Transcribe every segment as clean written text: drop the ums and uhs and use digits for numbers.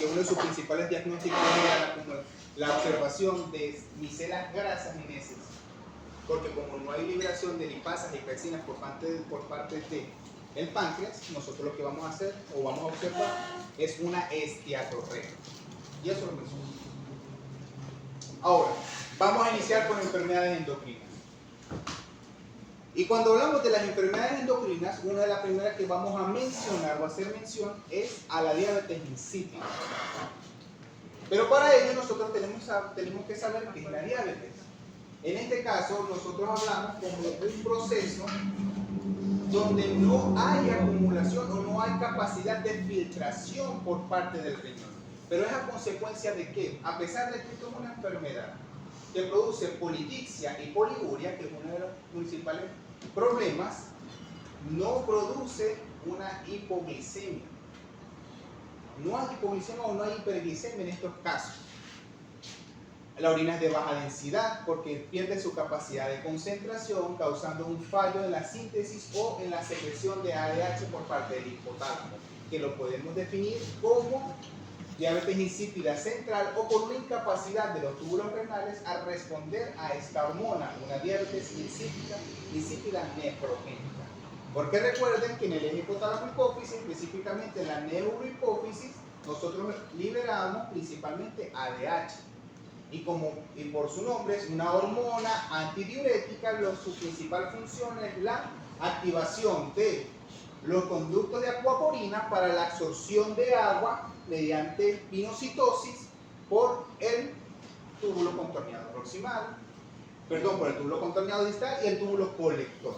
que uno de sus principales diagnósticos era la observación de micelas grasas en heces, porque como no hay liberación de lipasas y pepsinas por parte del páncreas, nosotros lo que vamos a hacer o vamos a observar es una esteatorrea. Y eso lo menciono. Ahora, vamos a iniciar con enfermedades endocrinas. Y cuando hablamos de las enfermedades endocrinas, una de las primeras que vamos a mencionar o hacer mención es a la diabetes insípida. Pero para ello nosotros tenemos que saber qué es la diabetes. En este caso, nosotros hablamos como un proceso donde no hay acumulación o no hay capacidad de filtración por parte del riñón. Pero es a consecuencia de que, a pesar de que esto es una enfermedad que produce polidipsia y poliuria, que es uno de los principales problemas, no produce una hipoglicemia. No hay hipoglicemia o no hay hiperglicemia en estos casos. La orina es de baja densidad porque pierde su capacidad de concentración, causando un fallo en la síntesis o en la secreción de ADH por parte del hipotálamo, que lo podemos definir como diabetes insípida central o por una incapacidad de los túbulos renales a responder a esta hormona, una diabetes insípida nefrogénica. Porque recuerden que en el eje hipotálamo-hipófisis, específicamente en la neurohipófisis, nosotros liberamos principalmente ADH. Y por su nombre es una hormona antidiurética, su principal función es la activación de los conductos de acuaporina para la absorción de agua mediante pinocitosis por el túbulo contorneado proximal, por el túbulo contorneado distal y el túbulo colector.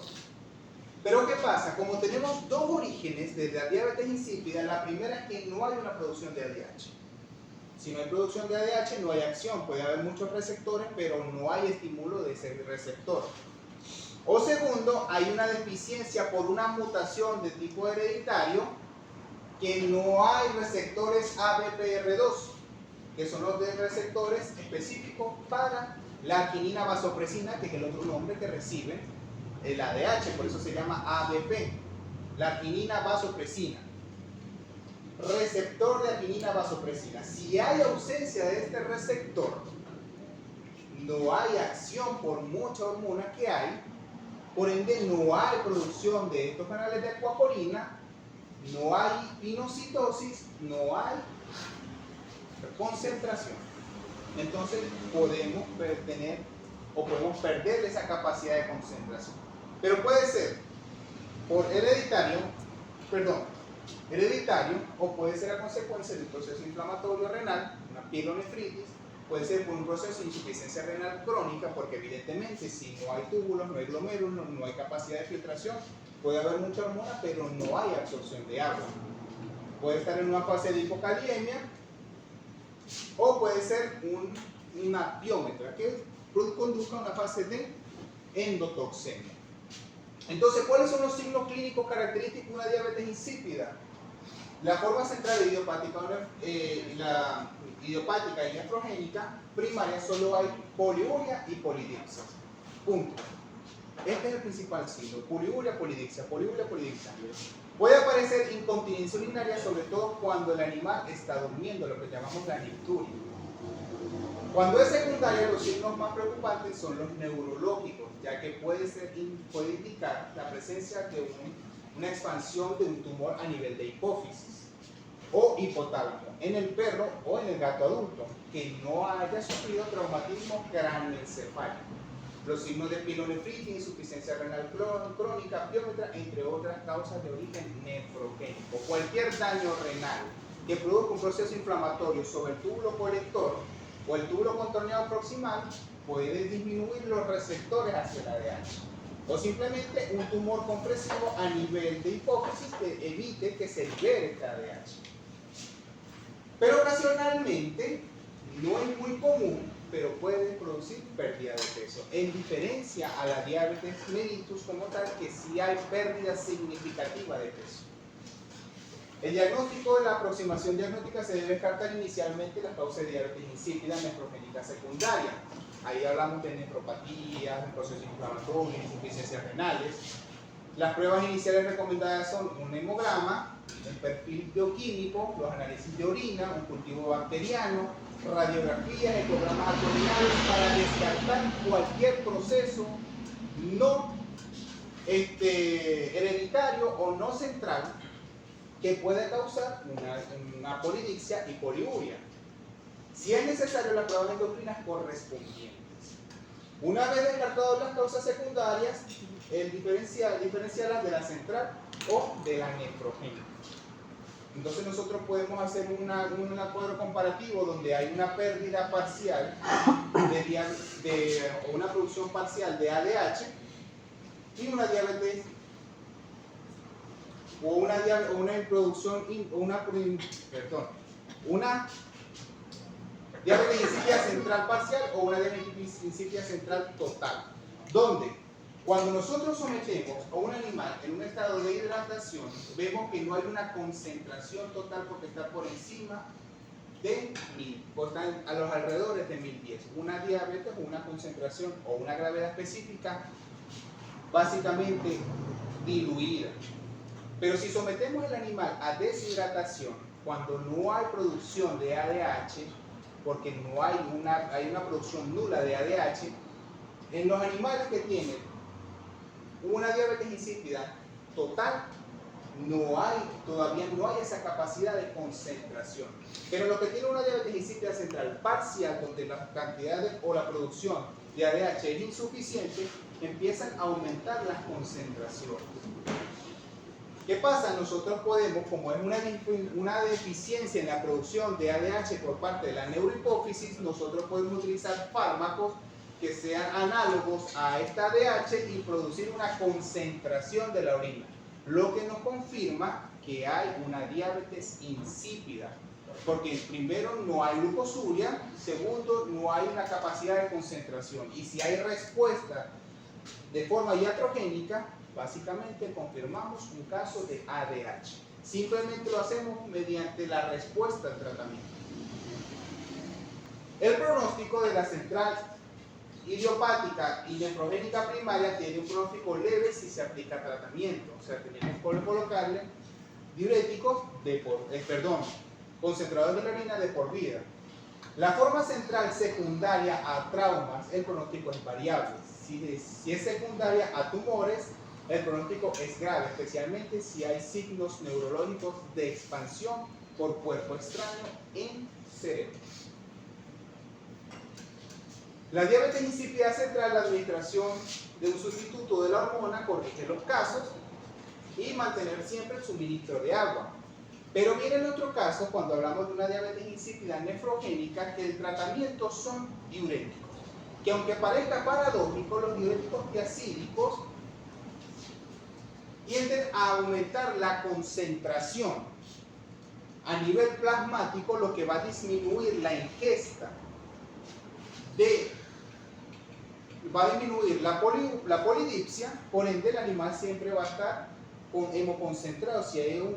Pero ¿qué pasa? Como tenemos dos orígenes de la diabetes insípida, la primera es que no hay una producción de ADH. Si no hay producción de ADH, no hay acción. Puede haber muchos receptores, pero no hay estímulo de ese receptor. O segundo, hay una deficiencia por una mutación de tipo hereditario, que no hay receptores ABPR2, que son los receptores específicos para la quinina vasopresina, que es el otro nombre que recibe el ADH, por eso se llama ABP, la quinina vasopresina. Receptor de quinina vasopresina. Si hay ausencia de este receptor, no hay acción por mucha hormona que hay, por ende no hay producción de estos canales de acuaporina, no hay pinocitosis, no hay concentración. Entonces podemos perder esa capacidad de concentración. Pero puede ser por hereditario o puede ser a consecuencia de un proceso inflamatorio renal, una pielonefritis, puede ser por un proceso de insuficiencia renal crónica, porque evidentemente si no hay túbulos, no hay glomérulos, no hay capacidad de filtración, puede haber mucha hormona, pero no hay absorción de agua. Puede estar en una fase de hipokaliemia o puede ser una piómetra que conduzca a una fase de endotoxemia. Entonces, ¿cuáles son los signos clínicos característicos de una diabetes insípida? La forma central idiopática y nefrogénica primaria solo hay poliuria y polidipsia. Punto. Este es el principal signo: poliuria, polidipsia, poliuria, polidipsia. Puede aparecer incontinencia urinaria, sobre todo cuando el animal está durmiendo, lo que llamamos la nicturia. Cuando es secundaria, los signos más preocupantes son los neurológicos, ya que puede indicar la presencia de una expansión de un tumor a nivel de hipófisis o hipotálamo en el perro o en el gato adulto que no haya sufrido traumatismo craneoencefálico. Los signos de pielonefritis, insuficiencia renal crónica, piómetra, entre otras causas de origen nefrogénico. Cualquier daño renal que produzca un proceso inflamatorio sobre el túbulo colector o el túbulo contorneado proximal puede disminuir los receptores hacia el ADH. O simplemente un tumor compresivo a nivel de hipófisis que evite que se libere este ADH. Pero ocasionalmente, no es muy común, pero puede producir pérdida de peso. En diferencia a la diabetes mellitus como tal, que sí hay pérdida significativa de peso. El diagnóstico de la aproximación diagnóstica se debe descartar inicialmente las causas de diabetes insípida nefrogénica secundaria. Ahí hablamos de nefropatías, procesos inflamatorios, insuficiencias renales. Las pruebas iniciales recomendadas son un hemograma, el perfil bioquímico, los análisis de orina, un cultivo bacteriano, radiografías, ecogramas abdominales para descartar cualquier proceso no hereditario o no central que pueda causar una polidipsia y poliuria. Si es necesario, las pruebas endocrinas correspondientes. Una vez descartadas las causas secundarias, diferenciarlas de la central o de la nefrogénica. Entonces nosotros podemos hacer un cuadro comparativo donde hay una pérdida parcial o una producción parcial de ADH y una diabetes o una diabetes insípida central parcial o una diabetes insípida central total, donde cuando nosotros sometemos a un animal en un estado de hidratación, vemos que no hay una concentración total porque está por encima de 1000, o está a los alrededores de 1010. Una diabetes o una concentración o una gravedad específica básicamente diluida. Pero si sometemos el animal a deshidratación, cuando no hay producción de ADH, porque no hay una producción nula de ADH, en los animales que tienen una diabetes insípida total, todavía no hay esa capacidad de concentración. Pero lo que tiene una diabetes insípida central parcial, donde la cantidad o la producción de ADH es insuficiente, empiezan a aumentar las concentraciones. ¿Qué pasa? Nosotros podemos, como es una deficiencia en la producción de ADH por parte de la neurohipófisis, nosotros podemos utilizar fármacos que sean análogos a esta ADH y producir una concentración de la orina, lo que nos confirma que hay una diabetes insípida, porque primero no hay glucosuria, segundo no hay una capacidad de concentración, y si hay respuesta de forma iatrogénica, básicamente confirmamos un caso de ADH. Simplemente lo hacemos mediante la respuesta al tratamiento. El pronóstico de la central idiopática y nefrogénica primaria tiene un pronóstico leve si se aplica tratamiento. O sea, tenemos que colocarle diuréticos concentradores de la orina de por vida. La forma central secundaria a traumas, el pronóstico es variable. Si es secundaria a tumores, el pronóstico es grave, especialmente si hay signos neurológicos de expansión por cuerpo extraño en cerebro. La diabetes insípida central, la administración de un sustituto de la hormona corrige los casos y mantener siempre el suministro de agua. Pero viene el otro caso cuando hablamos de una diabetes insípida nefrogénica, que el tratamiento son diuréticos. Que aunque parezca paradójico, los diuréticos tiazídicos tienden a aumentar la concentración a nivel plasmático, lo que va a disminuir la ingesta va a disminuir la polidipsia, por ende el animal siempre va a estar hemoconcentrado.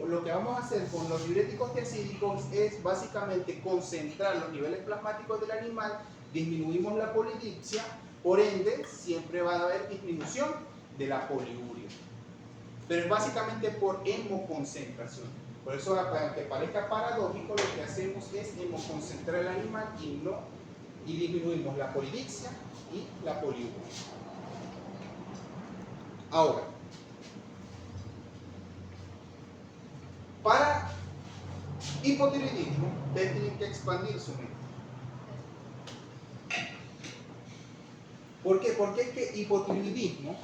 Lo que vamos a hacer con los diuréticos tiazídicos es básicamente concentrar los niveles plasmáticos del animal, disminuimos la polidipsia, por ende siempre va a haber disminución de la poliuria. Pero es básicamente por hemoconcentración. Por eso, aunque parezca paradójico, lo que hacemos es hemoconcentrar el animal y disminuimos la polidipsia y la poliuria. Ahora, para hipotiroidismo, ustedes tienen que expandir su mente. ¿Por qué? Porque es que hipotiroidismo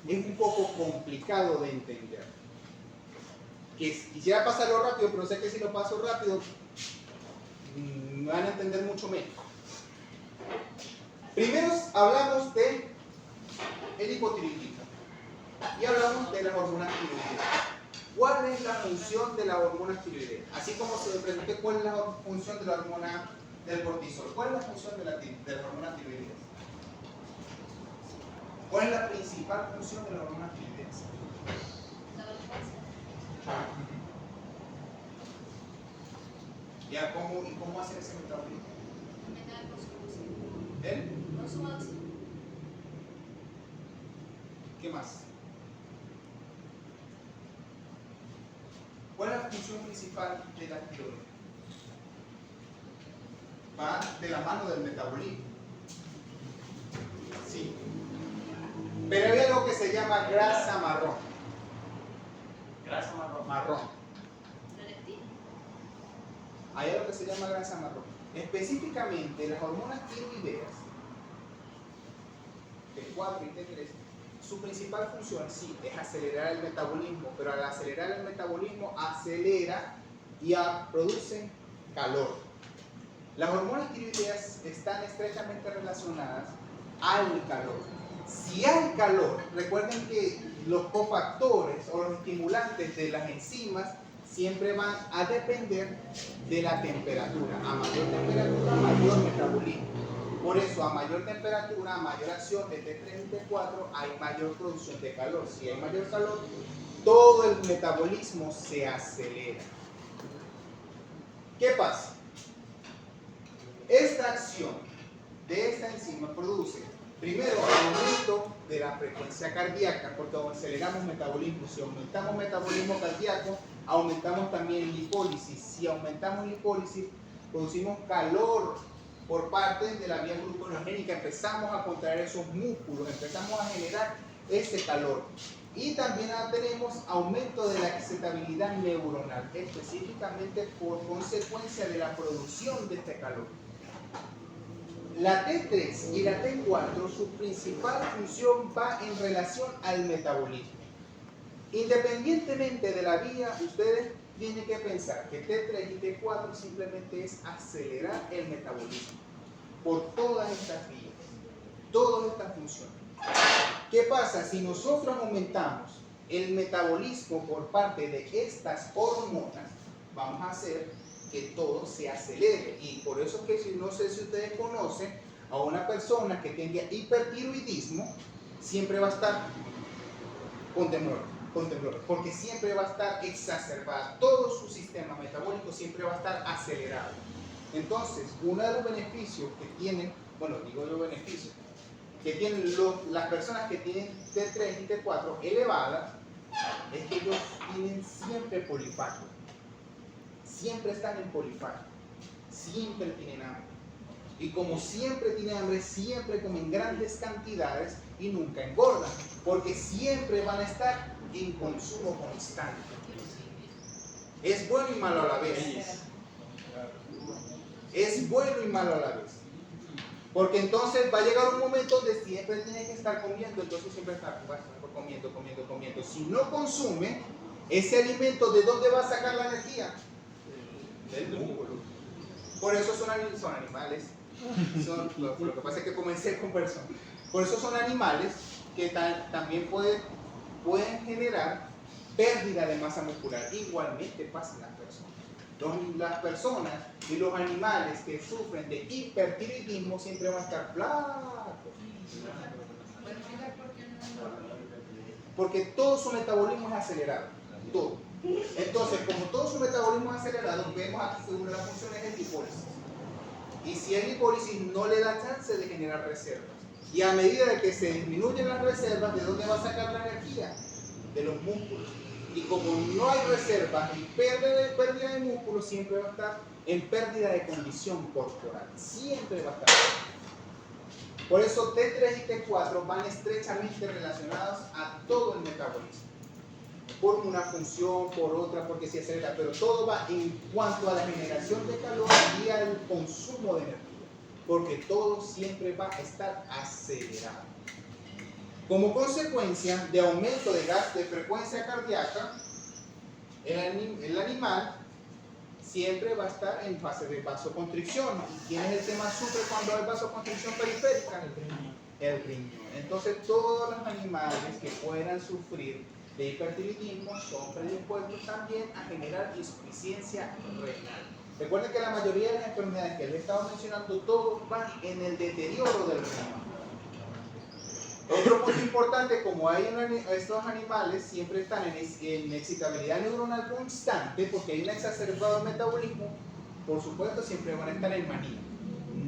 es un poco complicado de entender. Quisiera pasarlo rápido, pero sé que si lo paso rápido me van a entender mucho menos. Primero hablamos de el hipotiroidismo y hablamos de las hormonas tiroideas. ¿Cuál es la función de la hormona tiroidea? Así como se me pregunté cuál es la función de la hormona del cortisol. ¿Cuál es la función de la hormona tiroidea? ¿Cuál es la principal función de la hormona tiroidea? ¿Ya cómo hacen ese metabolismo? ¿El? ¿Qué más? función principal de la tiroides? Va de la mano del metabolismo. Sí. Pero hay algo que se llama grasa marrón. Grasa marrón. Marrón. Hay algo que se llama grasa marrón. Específicamente las hormonas tiroideas, T4 y T3, su principal función sí es acelerar el metabolismo, pero al acelerar el metabolismo acelera y produce calor. Las hormonas tiroideas están estrechamente relacionadas al calor. Si hay calor, recuerden que los cofactores o los estimulantes de las enzimas siempre van a depender de la temperatura. A mayor temperatura, mayor metabolismo. Por eso, a mayor temperatura, a mayor acción de T3 y T4, hay mayor producción de calor. Si hay mayor calor, todo el metabolismo se acelera. ¿Qué pasa? Esta acción de esta enzima produce, primero, aumento de la frecuencia cardíaca, porque aceleramos metabolismo. Si aumentamos metabolismo cardíaco, aumentamos también lipólisis. Si aumentamos lipólisis, producimos calor por parte de la vía gluconeogénica. Empezamos a contraer esos músculos, empezamos a generar ese calor. Y también tenemos aumento de la excitabilidad neuronal, específicamente por consecuencia de la producción de este calor. La T3 y la T4, su principal función va en relación al metabolismo. Independientemente de la vía, ustedes tienen que pensar que T3 y T4 simplemente es acelerar el metabolismo por todas estas vías, todas estas funciones. ¿Qué pasa? Si nosotros aumentamos el metabolismo por parte de estas hormonas, vamos a hacer que todo se acelere. Y por eso es que no sé si ustedes conocen a una persona que tenga hipertiroidismo, siempre va a estar con temblor, porque siempre va a estar exacerbada. Todo su sistema metabólico siempre va a estar acelerado. Entonces, uno de los beneficios que tienen, que tienen las personas que tienen T3 y T4 elevadas, es que ellos tienen siempre polifagia. Siempre están en polifagia. Siempre tienen hambre. Y como siempre tienen hambre, siempre comen grandes cantidades y nunca engordan, porque siempre van a estar en consumo constante. Es bueno y malo a la vez. Es bueno y malo a la vez. Porque entonces va a llegar un momento donde siempre tiene que estar comiendo, entonces siempre está comiendo. Si no consume ese alimento, ¿de dónde va a sacar la energía? Del músculo. Por eso son animales. Lo que pasa es que comencé con personas. Por eso son animales que también pueden generar pérdida de masa muscular. Igualmente pasa en las personas. Las personas y los animales que sufren de hipertiroidismo siempre van a estar flacos. Porque todo su metabolismo es acelerado. Todo. Entonces, como todo su metabolismo es acelerado, vemos aquí que una de las funciones es lipólisis. Y si hay lipólisis, no le da chance de generar reservas. Y a medida de que se disminuyen las reservas, ¿de dónde va a sacar la energía? De los músculos. Y como no hay reservas y pérdida de músculo, siempre va a estar en pérdida de condición corporal. Siempre va a estar. Por eso T3 y T4 van estrechamente relacionados a todo el metabolismo. Por una función, por otra, porque se acelera, pero todo va en cuanto a la generación de calor y al consumo de energía, porque todo siempre va a estar acelerado. Como consecuencia de aumento de frecuencia cardíaca, el animal siempre va a estar en fase de vasoconstricción. ¿Quién es el que más sufre cuando hay vasoconstricción periférica? El riñón. Entonces, todos los animales que puedan sufrir de hipertiroidismo son predispuestos también a generar insuficiencia renal. Recuerden que la mayoría de las enfermedades que les he estado mencionando, todos van en el deterioro del riñón. Otro punto importante, como estos animales siempre están en excitabilidad neuronal constante, porque hay un exacerbado metabolismo, por supuesto siempre van a estar en manía.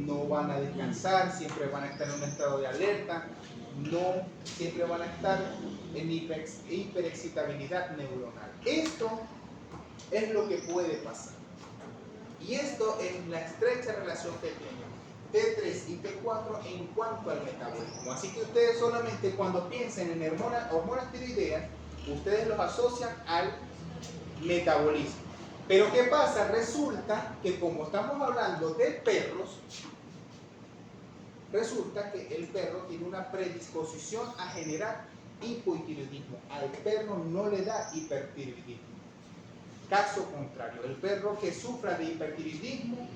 No van a descansar, siempre van a estar en un estado de alerta, no siempre van a estar en hiperexcitabilidad neuronal. Esto es lo que puede pasar. Y esto es la estrecha relación que tienen T3 y T4 en cuanto al metabolismo. Así que ustedes solamente cuando piensen en hormonas tiroideas, ustedes los asocian al metabolismo. Pero ¿qué pasa? Resulta que como estamos hablando de perros, resulta que el perro tiene una predisposición a generar hipotiroidismo. Al perro no le da hipertiroidismo. Caso contrario, el perro que sufra de hipertiroidismo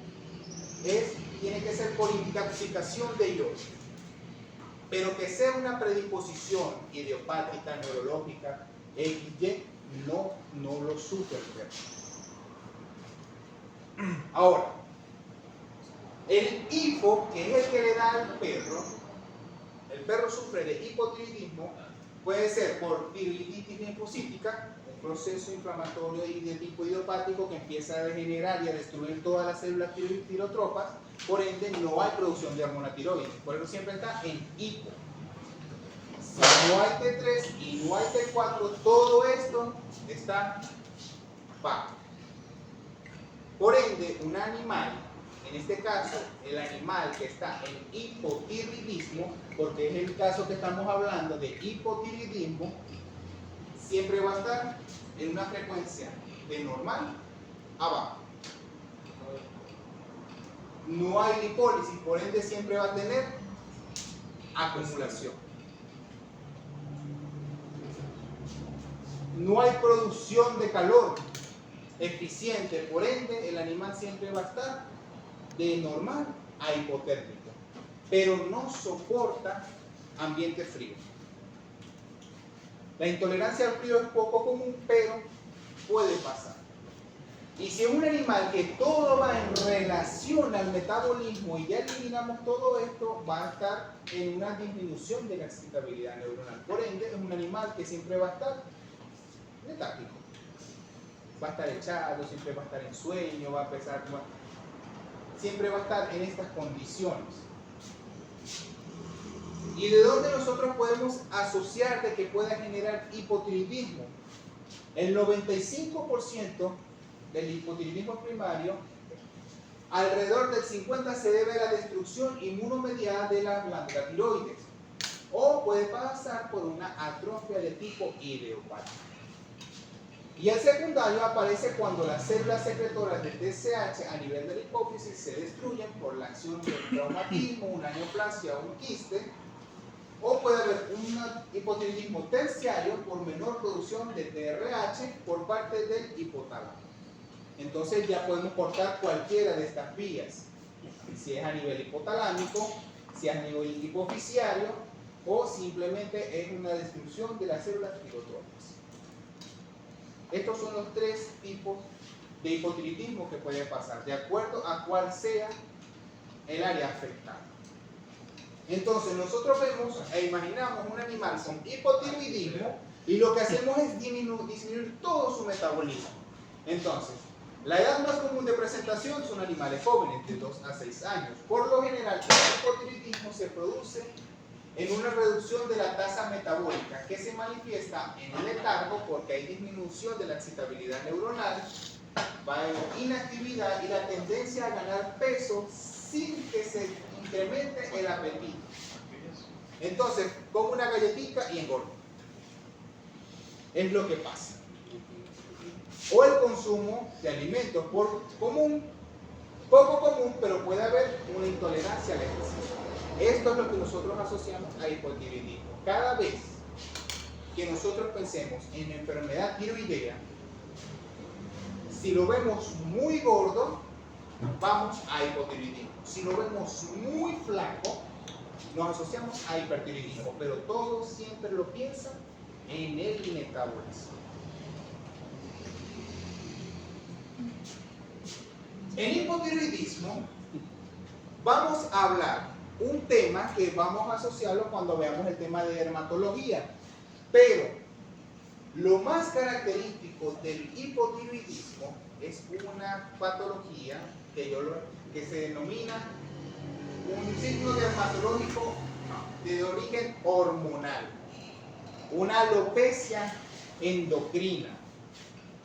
tiene que ser por intoxicación de yodo. Pero que sea una predisposición idiopática, neurológica, XY, no lo sufre el perro. Ahora, el hipo, que es el que le da al perro, el perro sufre de hipotiroidismo, puede ser por tiroiditis linfocítica, un proceso inflamatorio y de tipo idiopático que empieza a degenerar y a destruir todas las células tirotropas, por ende no hay producción de hormona tiroides, por eso siempre está en hipo. Si no hay T3 y no hay T4, todo esto está bajo. Por ende, un animal, en este caso, el animal que está en hipotiroidismo, porque es el caso que estamos hablando de hipotiroidismo, siempre va a estar en una frecuencia de normal a baja. No hay lipólisis, por ende siempre va a tener acumulación. No hay producción de calor eficiente, por ende el animal siempre va a estar de normal a hipotérmico, pero no soporta ambiente frío. La intolerancia al frío es poco común, pero puede pasar. Y si es un animal que todo va en relación al metabolismo y ya eliminamos todo esto, va a estar en una disminución de la excitabilidad neuronal. Por ende, es un animal que siempre va a estar letárgico. Va a estar echado, siempre va a estar en sueño, va a pesar, siempre va a estar en estas condiciones. ¿Y de dónde nosotros podemos asociar de que pueda generar hipotiroidismo? El 95% del hipotiroidismo primario, alrededor del 50% se debe a la destrucción inmunomediada de la glándula tiroides, o puede pasar por una atrofia de tipo idiopático. Y el secundario aparece cuando las células secretoras de TSH a nivel de la hipófisis se destruyen por la acción de un traumatismo, una neoplasia o un quiste, o puede haber un hipotiroidismo terciario por menor producción de TRH por parte del hipotálamo. Entonces ya podemos cortar cualquiera de estas vías, si es a nivel hipotalámico, si es a nivel hipofisiario o simplemente es una destrucción de las células tirotropas. Estos son los tres tipos de hipotiroidismo que pueden pasar, de acuerdo a cuál sea el área afectada. Entonces nosotros vemos e imaginamos un animal con hipotiroidismo y lo que hacemos es disminuir todo su metabolismo. Entonces, la edad más común de presentación son animales jóvenes, de 2 a 6 años. Por lo general, el hipotiroidismo se produce en una reducción de la tasa metabólica que se manifiesta en el letargo porque hay disminución de la excitabilidad neuronal, va en inactividad y la tendencia a ganar peso sin que se incremente el apetito. Entonces, como una galletita y engordo. Es lo que pasa. O el consumo de alimentos poco común, pero puede haber una intolerancia al ejercicio. Esto es lo que nosotros asociamos a hipotiroidismo. Cada vez que nosotros pensemos en enfermedad tiroidea, si lo vemos muy gordo, vamos a hipotiroidismo. Si lo vemos muy flaco, nos asociamos a hipertiroidismo, pero todos siempre lo piensan en el metabolismo. En hipotiroidismo vamos a hablar un tema que vamos a asociarlo cuando veamos el tema de dermatología, pero lo más característico del hipotiroidismo es una patología que se denomina un signo dermatológico de origen hormonal, una alopecia endocrina.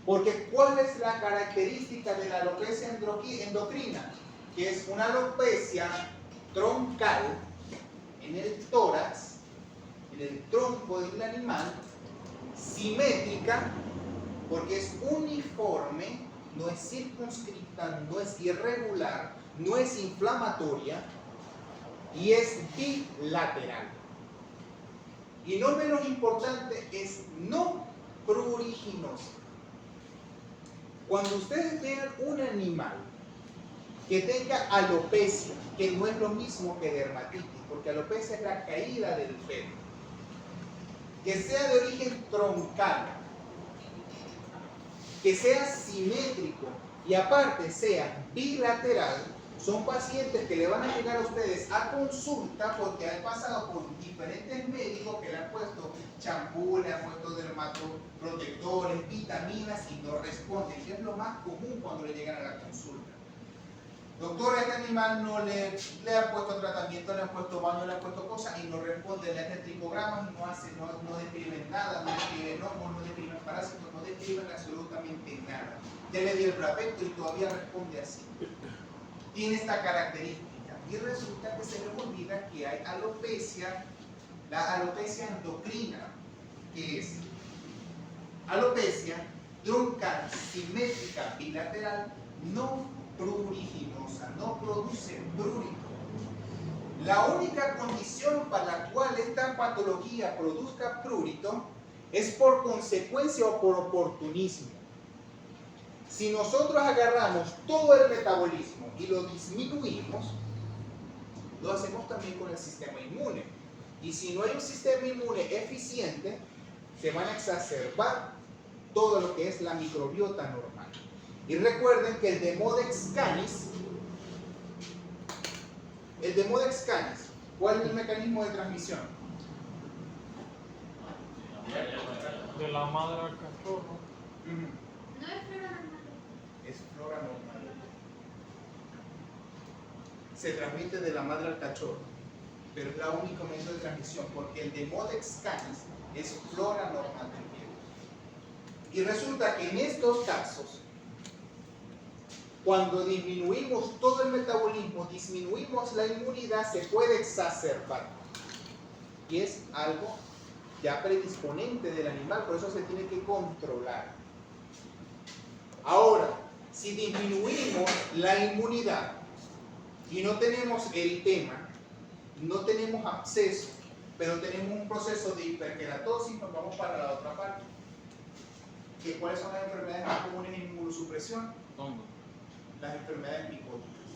Porque ¿cuál es la característica de la alopecia endocrina? Que es una alopecia troncal en el tórax, en el tronco del animal, simétrica, porque es uniforme, no es circunscrita, no es irregular, no es inflamatoria y es bilateral. Y no menos importante, es no pruriginosa. Cuando ustedes vean un animal que tenga alopecia, que no es lo mismo que dermatitis, porque alopecia es la caída del pelo, que sea de origen troncal, que sea simétrico y aparte sea bilateral, son pacientes que le van a llegar a ustedes a consulta porque han pasado por diferentes médicos que le han puesto champú, le han puesto dermatoprotectores, vitaminas y no responden, que es lo más común cuando le llegan a la consulta. Doctor, a este animal no le han puesto tratamiento, le han puesto baño, le han puesto cosas y no responde, le hacen tricogramas y no describen nada, no describen hongos, no describen parásitos, no describen absolutamente nada. Ya le di el brapecto y todavía responde así. Tiene esta característica y resulta que se les olvida que hay alopecia, la alopecia endocrina, que es alopecia troncal, simétrica, bilateral, no pruriginosa, no produce prurito. La única condición para la cual esta patología produzca prurito es por consecuencia o por oportunismo. Si nosotros agarramos todo el metabolismo y lo disminuimos, lo hacemos también con el sistema inmune. Y si no hay un sistema inmune eficiente, se van a exacerbar todo lo que es la microbiota normal. Y recuerden que el Demodex canis, ¿cuál es el mecanismo de transmisión? De la madre al cachorro. No es flora normal. Es flora normal. Se transmite de la madre al cachorro, pero es la única método de transmisión porque el Demodex canis es flora normal del virus. Y resulta que en estos casos, cuando disminuimos todo el metabolismo, disminuimos la inmunidad, se puede exacerbar. Y es algo ya predisponente del animal, por eso se tiene que controlar. Ahora, si disminuimos la inmunidad y no tenemos eritema, no tenemos absceso, pero tenemos un proceso de hiperkeratosis, nos vamos para la otra parte. ¿Cuáles son las enfermedades más comunes en inmunosupresión? Las enfermedades micóticas.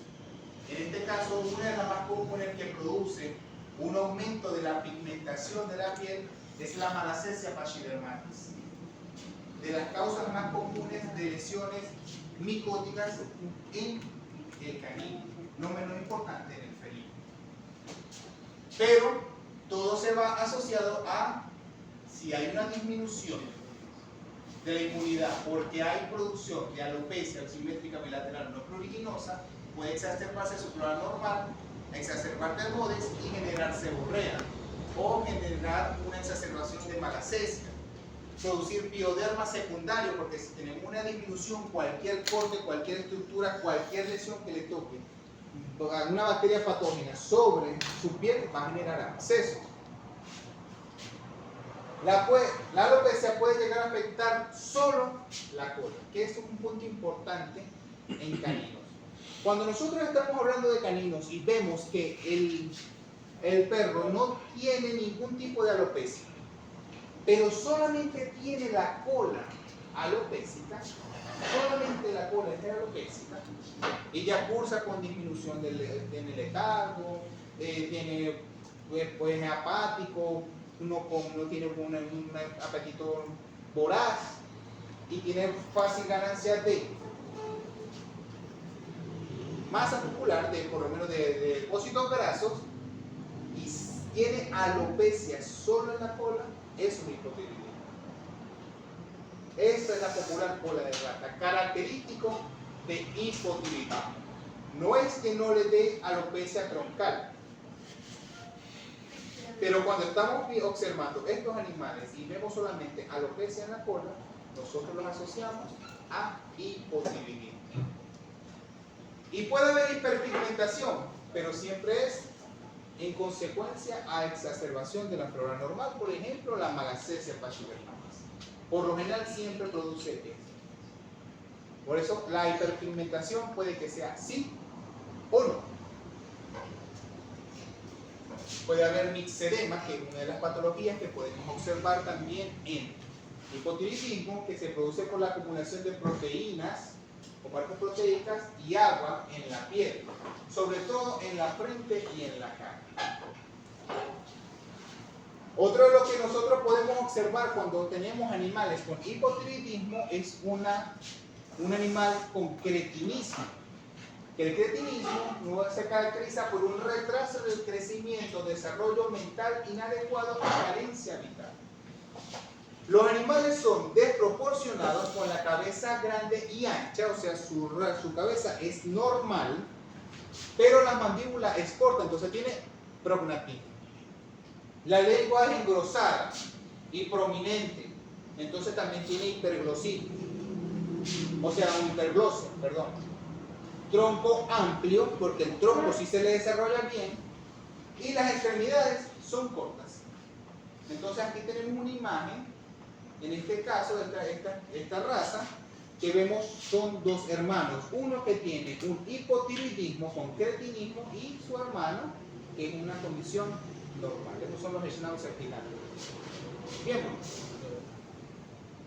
En este caso, una de las más comunes que produce un aumento de la pigmentación de la piel es la malacesia pachydermatis. De las causas más comunes de lesiones micóticas en el canino, no menos importante en el felino. Pero todo se va asociado a si hay una disminución de la inmunidad porque hay producción de alopecia simétrica bilateral no pruriginosa, puede exacerbarse su flora normal, exacerbar Demodex y generar seborrea o generar una exacerbación de malacesia, producir pioderma secundario, porque si tenemos una disminución, cualquier corte, cualquier estructura, cualquier lesión que le toque una bacteria patógena sobre su piel va a generar abscesos. La alopecia puede llegar a afectar solo la cola, que es un punto importante en caninos. Cuando nosotros estamos hablando de caninos y vemos que el perro no tiene ningún tipo de alopecia, pero solamente tiene la cola alopécica, solamente la cola es alopécica, ella cursa con disminución del letargo, tiene pues apático, no tiene un apetito voraz y tiene fácil ganancia de masa muscular, por lo menos de depósitos grasos, y tiene alopecia solo en la cola, es una hipotiroidismo. Esta es la popular cola de rata, característico de hipotiroidismo. No es que no le dé alopecia troncal, pero cuando estamos observando estos animales y vemos solamente alopecia en la cola, nosotros los asociamos a hipotiroidismo. Y puede haber hiperpigmentación, pero siempre es en consecuencia a exacerbación de la flora normal, por ejemplo, la Malassezia pachydermatis. Por lo general siempre produce esto. Por eso la hiperpigmentación puede que sea sí o no. Puede haber mixedema, que es una de las patologías que podemos observar también en hipotiroidismo, que se produce por la acumulación de proteínas o partes proteicas y agua en la piel, sobre todo en la frente y en la cara. Otro de lo que nosotros podemos observar cuando tenemos animales con hipotiroidismo es un animal con cretinismo. Que el cretinismo se caracteriza por un retraso del crecimiento, desarrollo mental inadecuado y carencia vital. Los animales son desproporcionados con la cabeza grande y ancha, o sea, su cabeza es normal, pero la mandíbula es corta, entonces tiene prognatismo. La lengua es engrosada y prominente, entonces también tiene hiperglositis, o sea, un hiperglosia, perdón. Tronco amplio, porque el tronco sí se le desarrolla bien, y las extremidades son cortas. Entonces aquí tenemos una imagen, en este caso, esta raza, que vemos son dos hermanos, uno que tiene un hipotiroidismo con cretinismo y su hermano que es una condición normal. Estos son los schnauzer gigantes. Bien,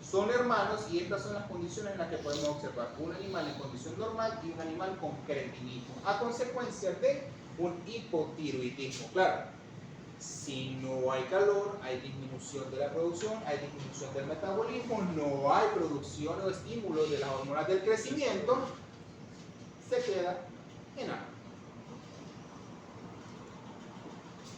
son hermanos y estas son las condiciones en las que podemos observar un animal en condición normal y un animal con cretinismo a consecuencia de un hipotiroidismo. Claro, si no hay calor, hay disminución de la producción, hay disminución del metabolismo, no hay producción o estímulo de las hormonas del crecimiento, se queda enano.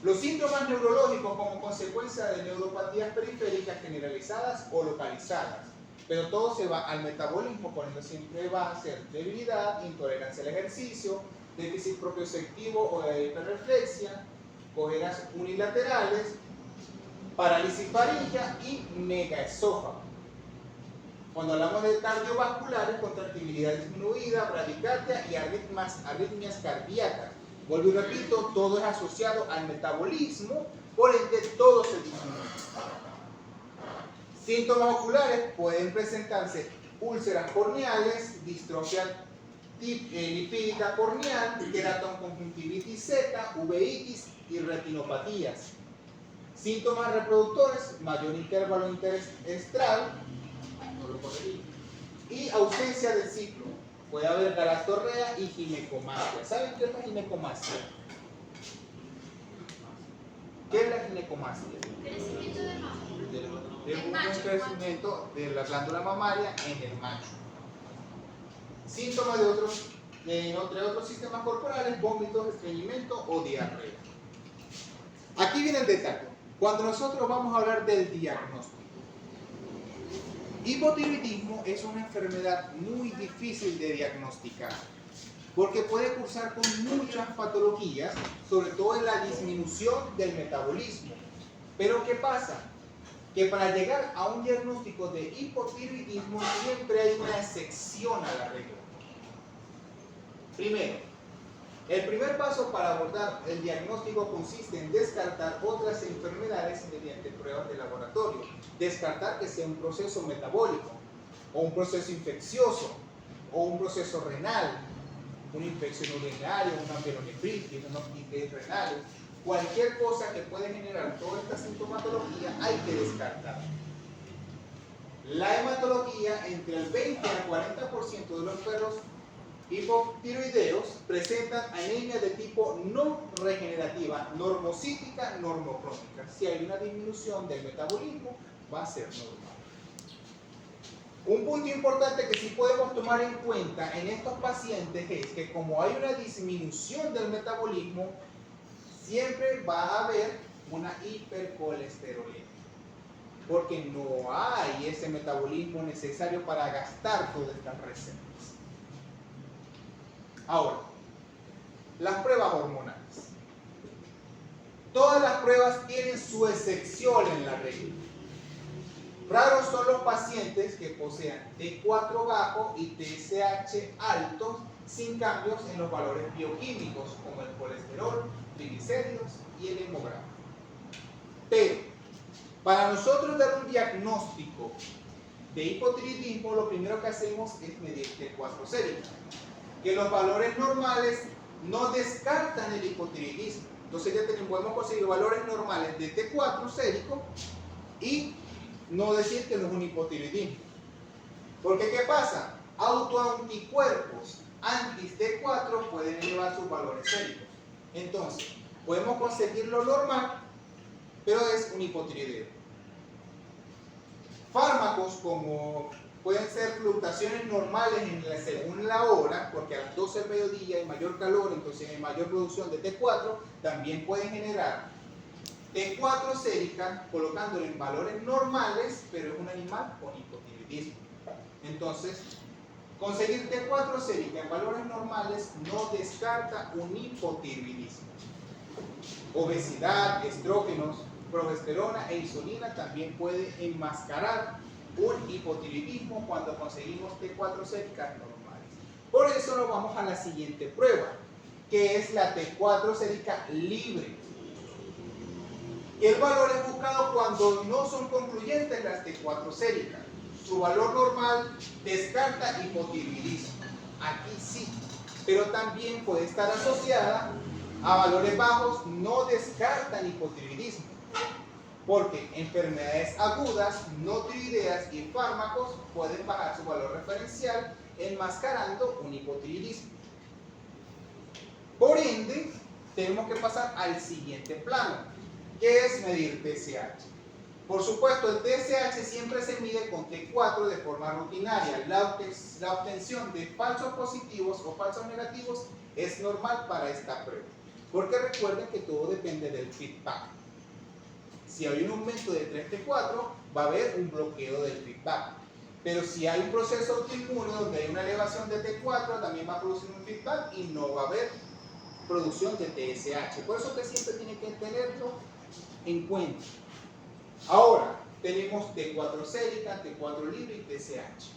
Los síntomas neurológicos como consecuencia de neuropatías periféricas generalizadas o localizadas, pero todo se va al metabolismo, por ende siempre va a ser debilidad, intolerancia al ejercicio, déficit propioceptivo o de hiperreflexia, cojeras unilaterales, parálisis faríngea y megaesófago. Cuando hablamos de cardiovasculares, contractibilidad disminuida, bradicardia y arritmias cardíacas. Vuelvo y repito, todo es asociado al metabolismo, por ende todo se disminuye. Síntomas oculares pueden presentarse úlceras corneales, distrofia lipídica corneal, queratoconjuntivitis seca, uveitis y retinopatías. Síntomas reproductores, mayor intervalo interestral, y ausencia de ciclo. Puede haber galactorrea y ginecomastia. ¿Saben qué es la ginecomastia? ¿Qué es la ginecomastia? Crecimiento de mama. Es un crecimiento de la glándula mamaria en el macho. Síntomas entre otros sistemas corporales, vómitos, estreñimiento o diarrea. Aquí viene el detalle. Cuando nosotros vamos a hablar del diagnóstico, hipotiroidismo es una enfermedad muy difícil de diagnosticar porque puede cursar con muchas patologías, sobre todo en la disminución del metabolismo. Pero ¿qué pasa? Que para llegar a un diagnóstico de hipotiroidismo siempre hay una excepción a la regla. Primero, el primer paso para abordar el diagnóstico consiste en descartar otras enfermedades mediante pruebas de laboratorio. Descartar que sea un proceso metabólico, o un proceso infeccioso, o un proceso renal, una infección urinaria, una pielonefritis, una otitis renal. Cualquier cosa que pueda generar toda esta sintomatología hay que descartar. La hematología, entre el 20 al 40% de los perros hipotiroideos presentan anemia de tipo no regenerativa, normocítica, normocrónica. Si hay una disminución del metabolismo, va a ser normal. Un punto importante que sí podemos tomar en cuenta en estos pacientes es que como hay una disminución del metabolismo, siempre va a haber una hipercolesterolemia, porque no hay ese metabolismo necesario para gastar todas estas reservas. Ahora, las pruebas hormonales. Todas las pruebas tienen su excepción en la regla. Raros son los pacientes que posean T4 bajo y TSH altos sin cambios en los valores bioquímicos como el colesterol, triglicéridos y el hemograma. Pero para nosotros dar un diagnóstico de hipotiroidismo, lo primero que hacemos es medir T4 sérica, que los valores normales no descartan el hipotiroidismo. Entonces ya podemos conseguir valores normales de T4 sérico y no decir que no es un hipotiroidismo. Porque ¿qué pasa? Autoanticuerpos anti-T4 pueden elevar sus valores séricos. Entonces, podemos conseguir lo normal, pero es un hipotiroideo. Fármacos como pueden ser fluctuaciones normales según la hora, porque a las 12 del mediodía hay mayor calor, entonces hay mayor producción de T4, también pueden generar T4 sérica colocándolo en valores normales, pero es un animal con hipotiroidismo. Entonces, conseguir T4 sérica en valores normales no descarta un hipotiroidismo. Obesidad, estrógenos, progesterona e insulina también puede enmascarar un hipotiroidismo cuando conseguimos T4 séricas normales. Por eso nos vamos a la siguiente prueba, que es la T4 sérica libre. El valor es buscado cuando no son concluyentes las T4 séricas. Su valor normal descarta hipotiroidismo. Aquí sí, pero también puede estar asociada a valores bajos, no descartan hipotiroidismo. Porque enfermedades agudas, no tiroideas y fármacos pueden bajar su valor referencial enmascarando un hipotiroidismo. Por ende, tenemos que pasar al siguiente plano, que es medir TSH. Por supuesto, el TSH siempre se mide con T4 de forma rutinaria. La obtención de falsos positivos o falsos negativos es normal para esta prueba. Porque recuerden que todo depende del feedback. Si hay un aumento de 3T4, va a haber un bloqueo del feedback. Pero si hay un proceso autoinmune donde hay una elevación de T4, también va a producir un feedback y no va a haber producción de TSH. Por eso usted siempre tiene que tenerlo en cuenta. Ahora, tenemos T4 sérica, T4 libre y TSH.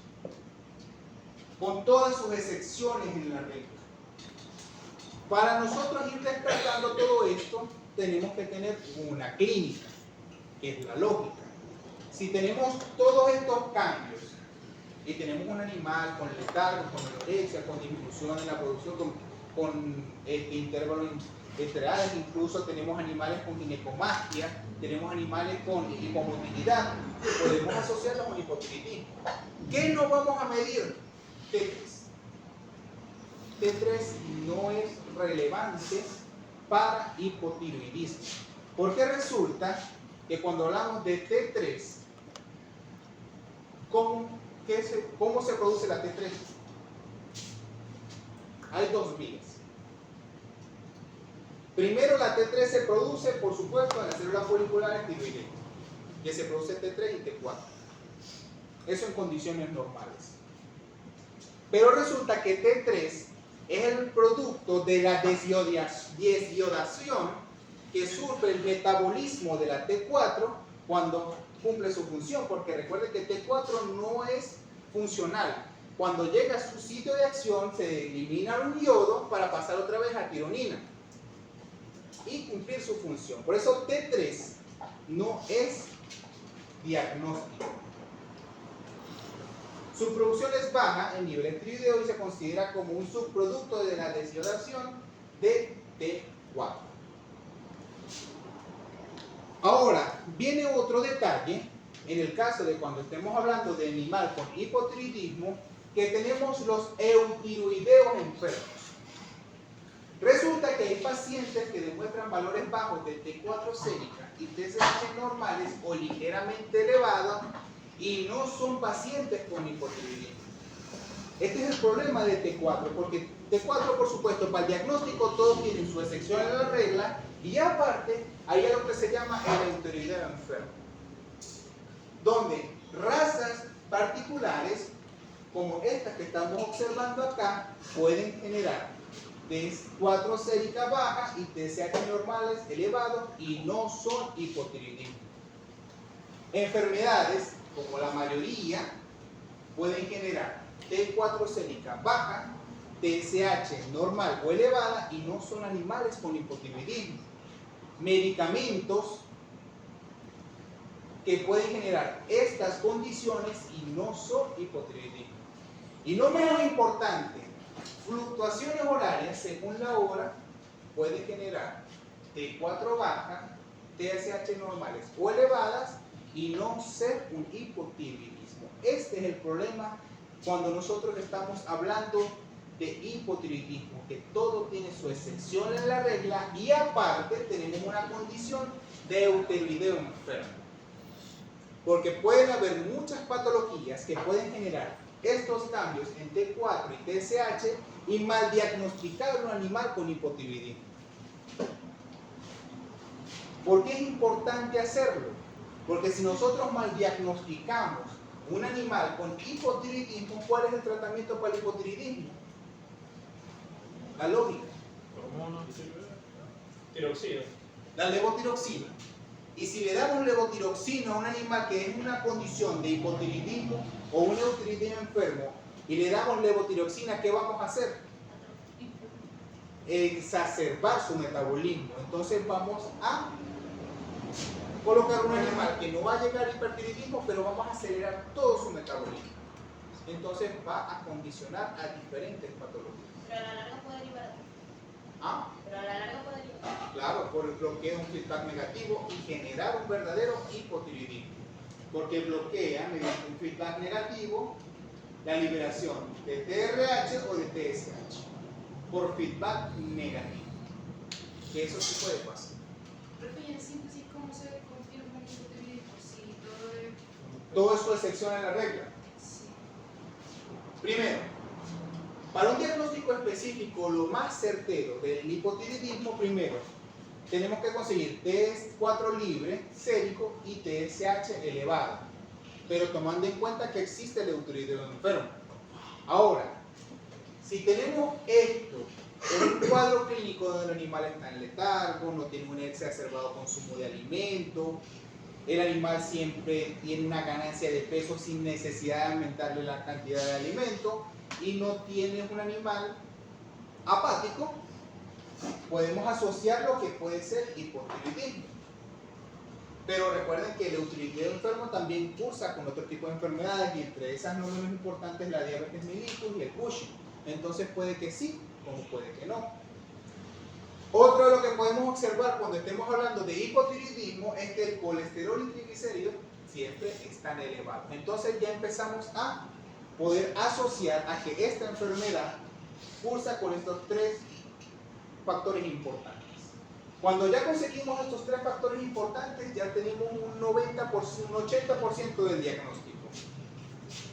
Con todas sus excepciones en la regla. Para nosotros ir despertando todo esto, tenemos que tener una clínica, que es la lógica. Si tenemos todos estos cambios y tenemos un animal con letargo, con anorexia, con disminución en la producción, con intervalos entre edades, incluso tenemos animales con ginecomastia, tenemos animales con hipomotilidad, podemos asociarlos con hipotiroidismo. ¿Qué no vamos a medir? T3. T3 no es relevante para hipotiroidismo, porque resulta que cuando hablamos de T3, ¿cómo se produce la T3? Hay dos vías. Primero, la T3 se produce, por supuesto, en las células foliculares tiroideas, que se produce T3 y T4. Eso en condiciones normales. Pero resulta que T3 es el producto de la desiodación que sufre el metabolismo de la T4 cuando cumple su función, porque recuerde que T4 no es funcional. Cuando llega a su sitio de acción se elimina un yodo para pasar otra vez a tironina y cumplir su función. Por eso T3 no es diagnóstico. Su producción es baja en nivel tiroideo y se considera como un subproducto de la desiodación de T4. Ahora, viene otro detalle en el caso de cuando estemos hablando de animal con hipotiroidismo, que tenemos los eutiroideos enfermos. Resulta que hay pacientes que demuestran valores bajos de T4 sérica y TSH normales o ligeramente elevados y no son pacientes con hipotiroidismo. Este es el problema de T4, porque T4, por supuesto, para el diagnóstico todos tienen su excepción en la regla y aparte hay algo que se llama el eutiroideo enfermo, donde razas particulares como estas que estamos observando acá pueden generar T4 sérica baja y TSH normales elevados y no son hipotiroidismo. Enfermedades como la mayoría, pueden generar T4 célica baja, TSH normal o elevada y no son animales con hipotiroidismo. Medicamentos que pueden generar estas condiciones y no son hipotiroidismo. Y no menos importante, fluctuaciones horarias según la hora puede generar T4 baja, TSH normales o elevadas y no ser un hipotiroidismo. Este es el problema cuando nosotros estamos hablando de hipotiroidismo, que todo tiene su excepción en la regla y aparte tenemos una condición de eutiroideo enfermo. Porque pueden haber muchas patologías que pueden generar estos cambios en T4 y TSH y mal diagnosticar a un animal con hipotiroidismo. ¿Por qué es importante hacerlo? Porque si nosotros mal diagnosticamos un animal con hipotiroidismo, ¿cuál es el tratamiento para el hipotiroidismo? La lógica. Hormonas, tiroxina. La levotiroxina. Y si le damos levotiroxina a un animal que es una condición de hipotiroidismo o un eutiroidismo enfermo y le damos levotiroxina, ¿qué vamos a hacer? Exacerbar su metabolismo. Entonces vamos a colocar un animal que no va a llegar al hipertiroidismo, pero vamos a acelerar todo su metabolismo. Entonces va a condicionar a diferentes patologías. Pero a la larga puede liberar. ¿Ah? Pero a la larga puede liberar. Claro, por el bloqueo de un feedback negativo y generar un verdadero hipotiroidismo. Porque bloquea mediante un feedback negativo la liberación de TRH o de TSH por feedback negativo. Que eso sí puede pasar. Profe, y en síntesis, ¿cómo se confirma el hipotiroidismo? Si todo es... Todo eso es excepción en la regla. Sí. Primero, para un diagnóstico específico, lo más certero del hipotiroidismo, primero, tenemos que conseguir T4 libre, sérico y TSH elevado, pero tomando en cuenta que existe el eutiroideo enfermo. Ahora, si tenemos esto en un cuadro clínico donde el animal está en letargo, no tiene un exacerbado consumo de alimento, el animal siempre tiene una ganancia de peso sin necesidad de aumentarle la cantidad de alimento y no tiene un animal apático, podemos asociar lo que puede ser hipotiroidismo. Pero recuerden que el eutiroideo enfermo también cursa con otro tipo de enfermedades y entre esas no menos importantes la diabetes mellitus y el Cushing. Entonces puede que sí, como puede que no. Otro de lo que podemos observar cuando estemos hablando de hipotiroidismo es que el colesterol y triglicéridos siempre están elevados. Entonces ya empezamos a poder asociar a que esta enfermedad cursa con estos tres factores importantes. Cuando ya conseguimos estos tres factores importantes, ya tenemos un 80% del diagnóstico.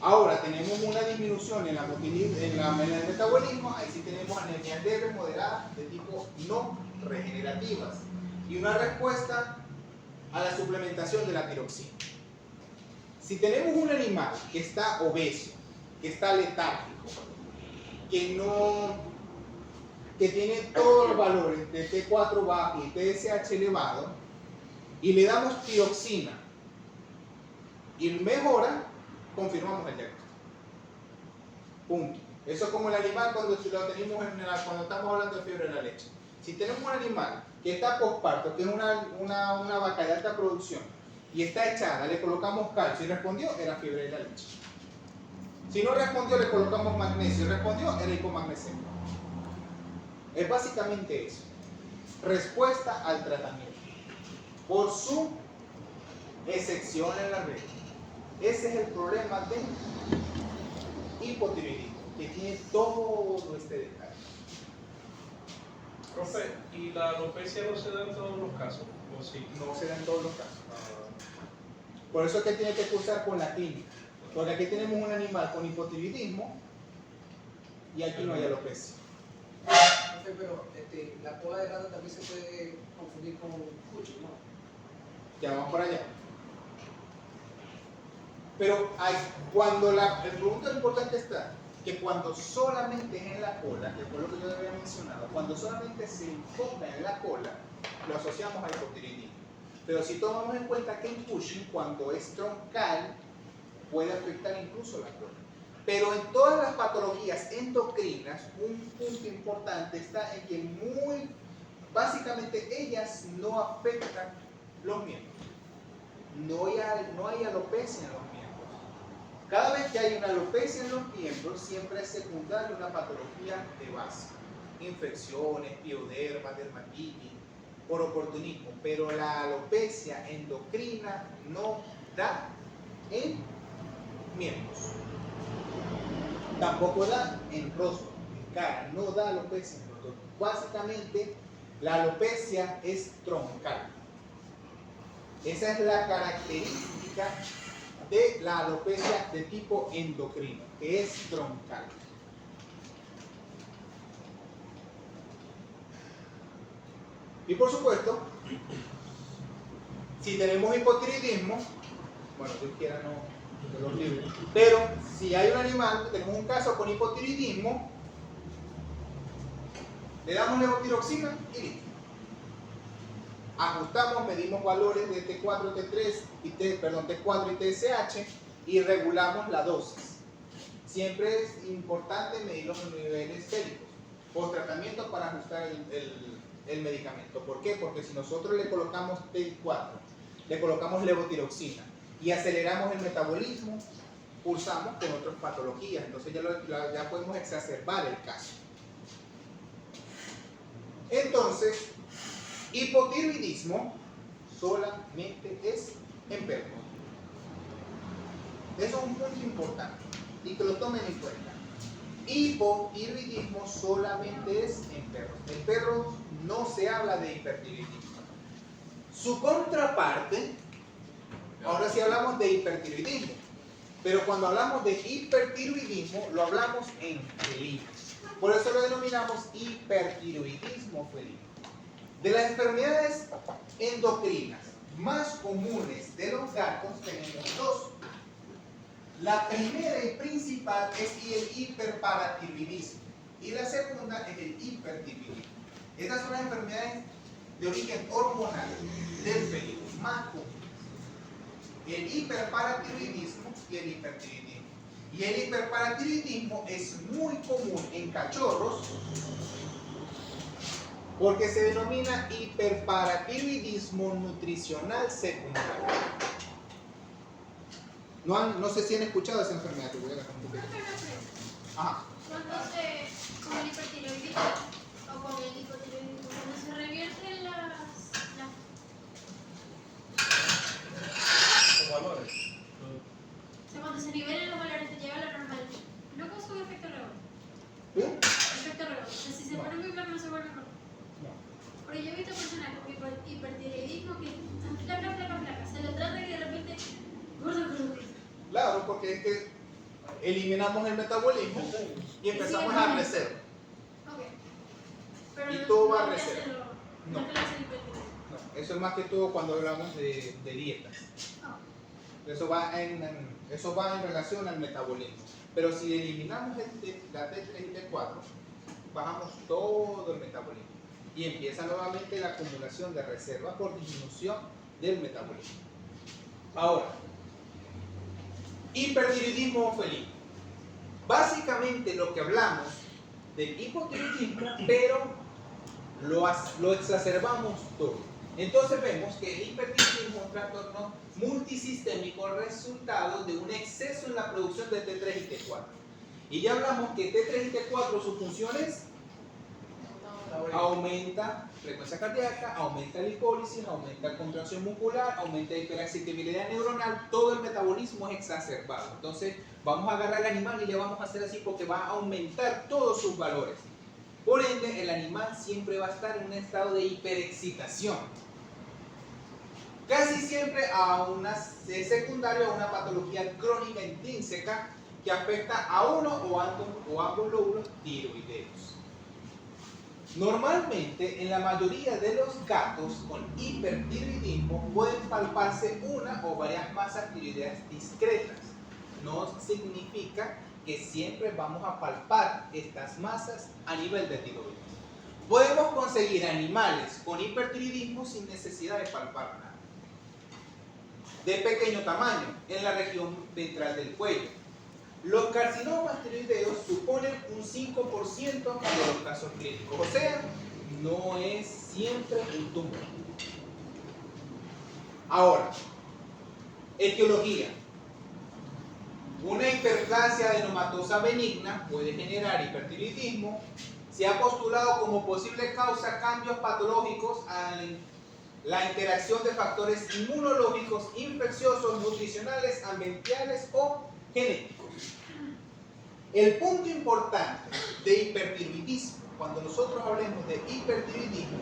Ahora tenemos una disminución en el metabolismo, ahí sí tenemos anemias leves, moderadas, de tipo no regenerativas, y una respuesta a la suplementación de la tiroxina. Si tenemos un animal que está obeso, que está letárgico, que tiene todos los valores de T4 bajo y TSH elevado, y le damos tiroxina y mejora, confirmamos el diagnóstico. Punto. Eso es como el animal cuando estamos hablando de fiebre de la leche. Si tenemos un animal que está posparto, que es una vaca de alta producción, y está echada, le colocamos calcio y respondió, era fiebre de la leche. Si no respondió, le colocamos magnesio y respondió, era hipomagnesemia. Es básicamente eso. Respuesta al tratamiento. Por su excepción en la regla. Ese es el problema de hipotiroidismo, que tiene todo este detalle. Profe, ¿y la alopecia no se da en todos los casos? ¿O sí? No se da en todos los casos. Por eso es que tiene que cursar con la clínica. Porque aquí tenemos un animal con hipotiroidismo y aquí no hay alopecia. Profe, pero la cola de rata también se puede confundir con Cushing, ¿no? Ya vamos para allá. Pero el punto importante está que cuando solamente es en la cola, que fue lo que yo había mencionado, cuando solamente se enfoca en la cola, lo asociamos a hipotiroidismo. Pero si tomamos en cuenta que en Cushing, cuando es troncal, puede afectar incluso la colon. Pero en todas las patologías endocrinas, un punto importante está en que básicamente ellas no afectan los miembros. No hay alopecia en los miembros. Cada vez que hay una alopecia en los miembros, siempre es secundaria una patología de base. Infecciones, pioderma, dermatitis, por oportunismo. Pero la alopecia endocrina no da en miembros. Tampoco da en rostro, en cara, no da alopecia en rostro. Básicamente, la alopecia es troncal. Esa es la característica de la alopecia de tipo endocrino, que es troncal. Y por supuesto, si tenemos hipotiroidismo, bueno, Dios quiera no de los libres, pero si hay un animal, tenemos un caso con hipotiroidismo, le damos levotiroxina y listo. Ajustamos, medimos valores de T4, T4 y TSH y regulamos la dosis. Siempre es importante medir los niveles séricos post tratamiento para ajustar el medicamento. ¿Por qué? Porque si nosotros le colocamos T4, le colocamos levotiroxina y aceleramos el metabolismo, cursamos con otras patologías. Entonces ya podemos exacerbar el caso. Entonces, hipotiroidismo solamente es en perros. Eso es un punto importante y que lo tomen en cuenta. Hipotiroidismo solamente es en perros. En perros no se habla de hipertiroidismo. Su contraparte, ahora sí hablamos de hipertiroidismo, pero cuando hablamos de hipertiroidismo lo hablamos en felinos. Por eso lo denominamos hipertiroidismo felino. De las enfermedades endocrinas más comunes de los gatos tenemos dos. La primera y principal es el hiperparatiroidismo y la segunda es el hipertiroidismo. Estas son las enfermedades de origen hormonal del felino más comunes. El hiperparatiroidismo y el hipertiroidismo. Y el hiperparatiroidismo es muy común en cachorros porque se denomina hiperparatiroidismo nutricional secundario. No sé si han escuchado esa enfermedad. Ajá. Cuando con el hipertiroidismo o con el hipotiroidismo, cuando se revierten Los valores. o sea, cuando se nivelan los valores, te lleva a lo normal, no causa un efecto rebote. ¿Eh? Efecto rebote. O sea, si se No. pone muy plano, no se vuelve rojo. No. Pero yo he visto personas con hipertiroidismo que están placa, se le trata y de repente, gordo. Claro, porque es que eliminamos el metabolismo y empezamos a reserva. Ok. Pero Y no, todo va a no reserva. No No. te lo hace el hipertiroidismo. No, eso es más que todo cuando hablamos de dietas. Oh. Eso va en relación al metabolismo. Pero si eliminamos la T3 y T4, bajamos todo el metabolismo. Y empieza nuevamente la acumulación de reserva por disminución del metabolismo. Ahora, hipertiroidismo felino. Básicamente lo que hablamos del hipotiroidismo, pero lo exacerbamos todo. Entonces vemos que el hipertiroidismo es un trastorno multisistémico resultado de un exceso en la producción de T3 y T4. Y ya hablamos que T3 y T4 sus funciones aumenta frecuencia cardíaca, aumenta lipólisis, aumenta contracción muscular, aumenta hiperexcitabilidad neuronal, todo el metabolismo es exacerbado. Entonces vamos a agarrar al animal y le vamos a hacer así porque va a aumentar todos sus valores. Por ende, el animal siempre va a estar en un estado de hiperexcitación. Casi siempre es secundario a una patología crónica intrínseca que afecta a uno o ambos lóbulos tiroideos. Normalmente, en la mayoría de los gatos con hipertiroidismo pueden palparse una o varias masas tiroideas discretas. No significa que siempre vamos a palpar estas masas a nivel de tiroides. Podemos conseguir animales con hipertiroidismo sin necesidad de palpar nada. de pequeño tamaño en la región ventral del cuello. Los carcinomas tiroideos suponen un 5% de los casos clínicos, o sea, no es siempre un tumor. Ahora, etiología. Una hiperplasia adenomatosa benigna puede generar hipertiroidismo. Se ha postulado como posible causa cambios patológicos a la interacción de factores inmunológicos, infecciosos, nutricionales, ambientales o genéticos. El punto importante de hipertiroidismo, cuando nosotros hablemos de hipertiroidismo,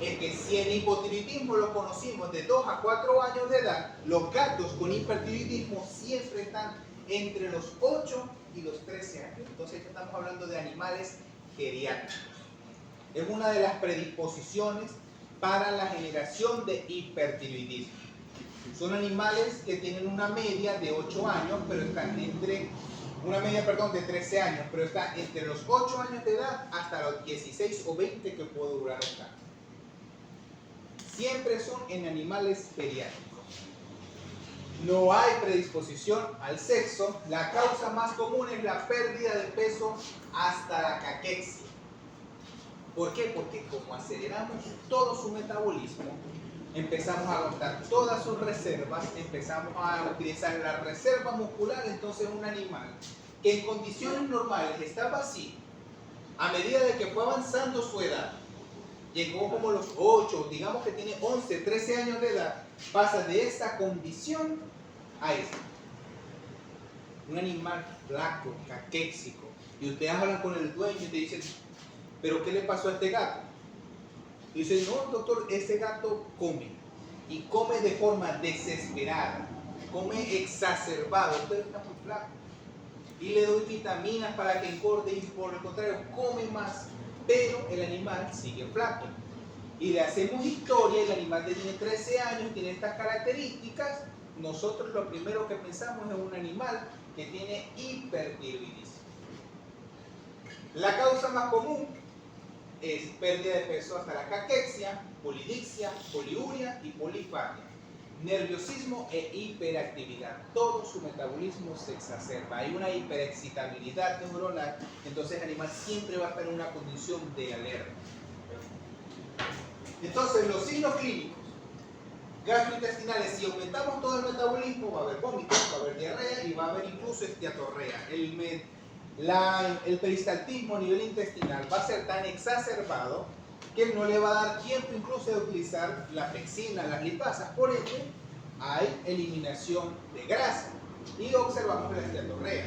es que si el hipotiroidismo lo conocimos de 2 a 4 años de edad, los gatos con hipertiroidismo siempre están entre los 8 y los 13 años. Entonces estamos hablando de animales geriátricos. Es una de las predisposiciones para la generación de hipertiroidismo. Son animales que tienen una media de 8 años, pero están entre de 13 años, pero está entre los 8 años de edad hasta los 16 o 20 que puede durar un gato. Siempre son en animales geriátricos. No hay predisposición al sexo. La causa más común es la pérdida de peso hasta la caquexia. ¿Por qué? Porque como aceleramos todo su metabolismo, empezamos a agotar todas sus reservas, empezamos a utilizar la reserva muscular. Entonces un animal que en condiciones normales está vacío, a medida de que fue avanzando su edad, llegó como los 8, digamos que tiene 11, 13 años de edad, pasa de esta condición a esta. Un animal flaco, caquéxico. Y ustedes hablan con el dueño y te dicen, ¿pero qué le pasó a este gato? Y dicen, no, doctor, ese gato come. Y come de forma desesperada. Come exacerbado. Usted está muy flaco. Y le doy vitaminas para que engorde y por el contrario come más. Pero el animal sigue flaco. Y le hacemos historia, el animal tiene 13 años, tiene estas características. Nosotros lo primero que pensamos es un animal que tiene hipertiroidismo. La causa más común es pérdida de peso hasta la caquexia, polidixia, poliuria y polifagia. Nerviosismo e hiperactividad. Todo su metabolismo se exacerba. Hay una hiperexcitabilidad neuronal, entonces el animal siempre va a estar en una condición de alerta. Entonces, los signos clínicos gastrointestinales, si aumentamos todo el metabolismo, va a haber vómitos, va a haber diarrea y va a haber incluso esteatorrea. El peristaltismo a nivel intestinal va a ser tan exacerbado que no le va a dar tiempo incluso de utilizar la pexina, las lipasas. Por ende, hay eliminación de grasa y observamos la esteatorrea.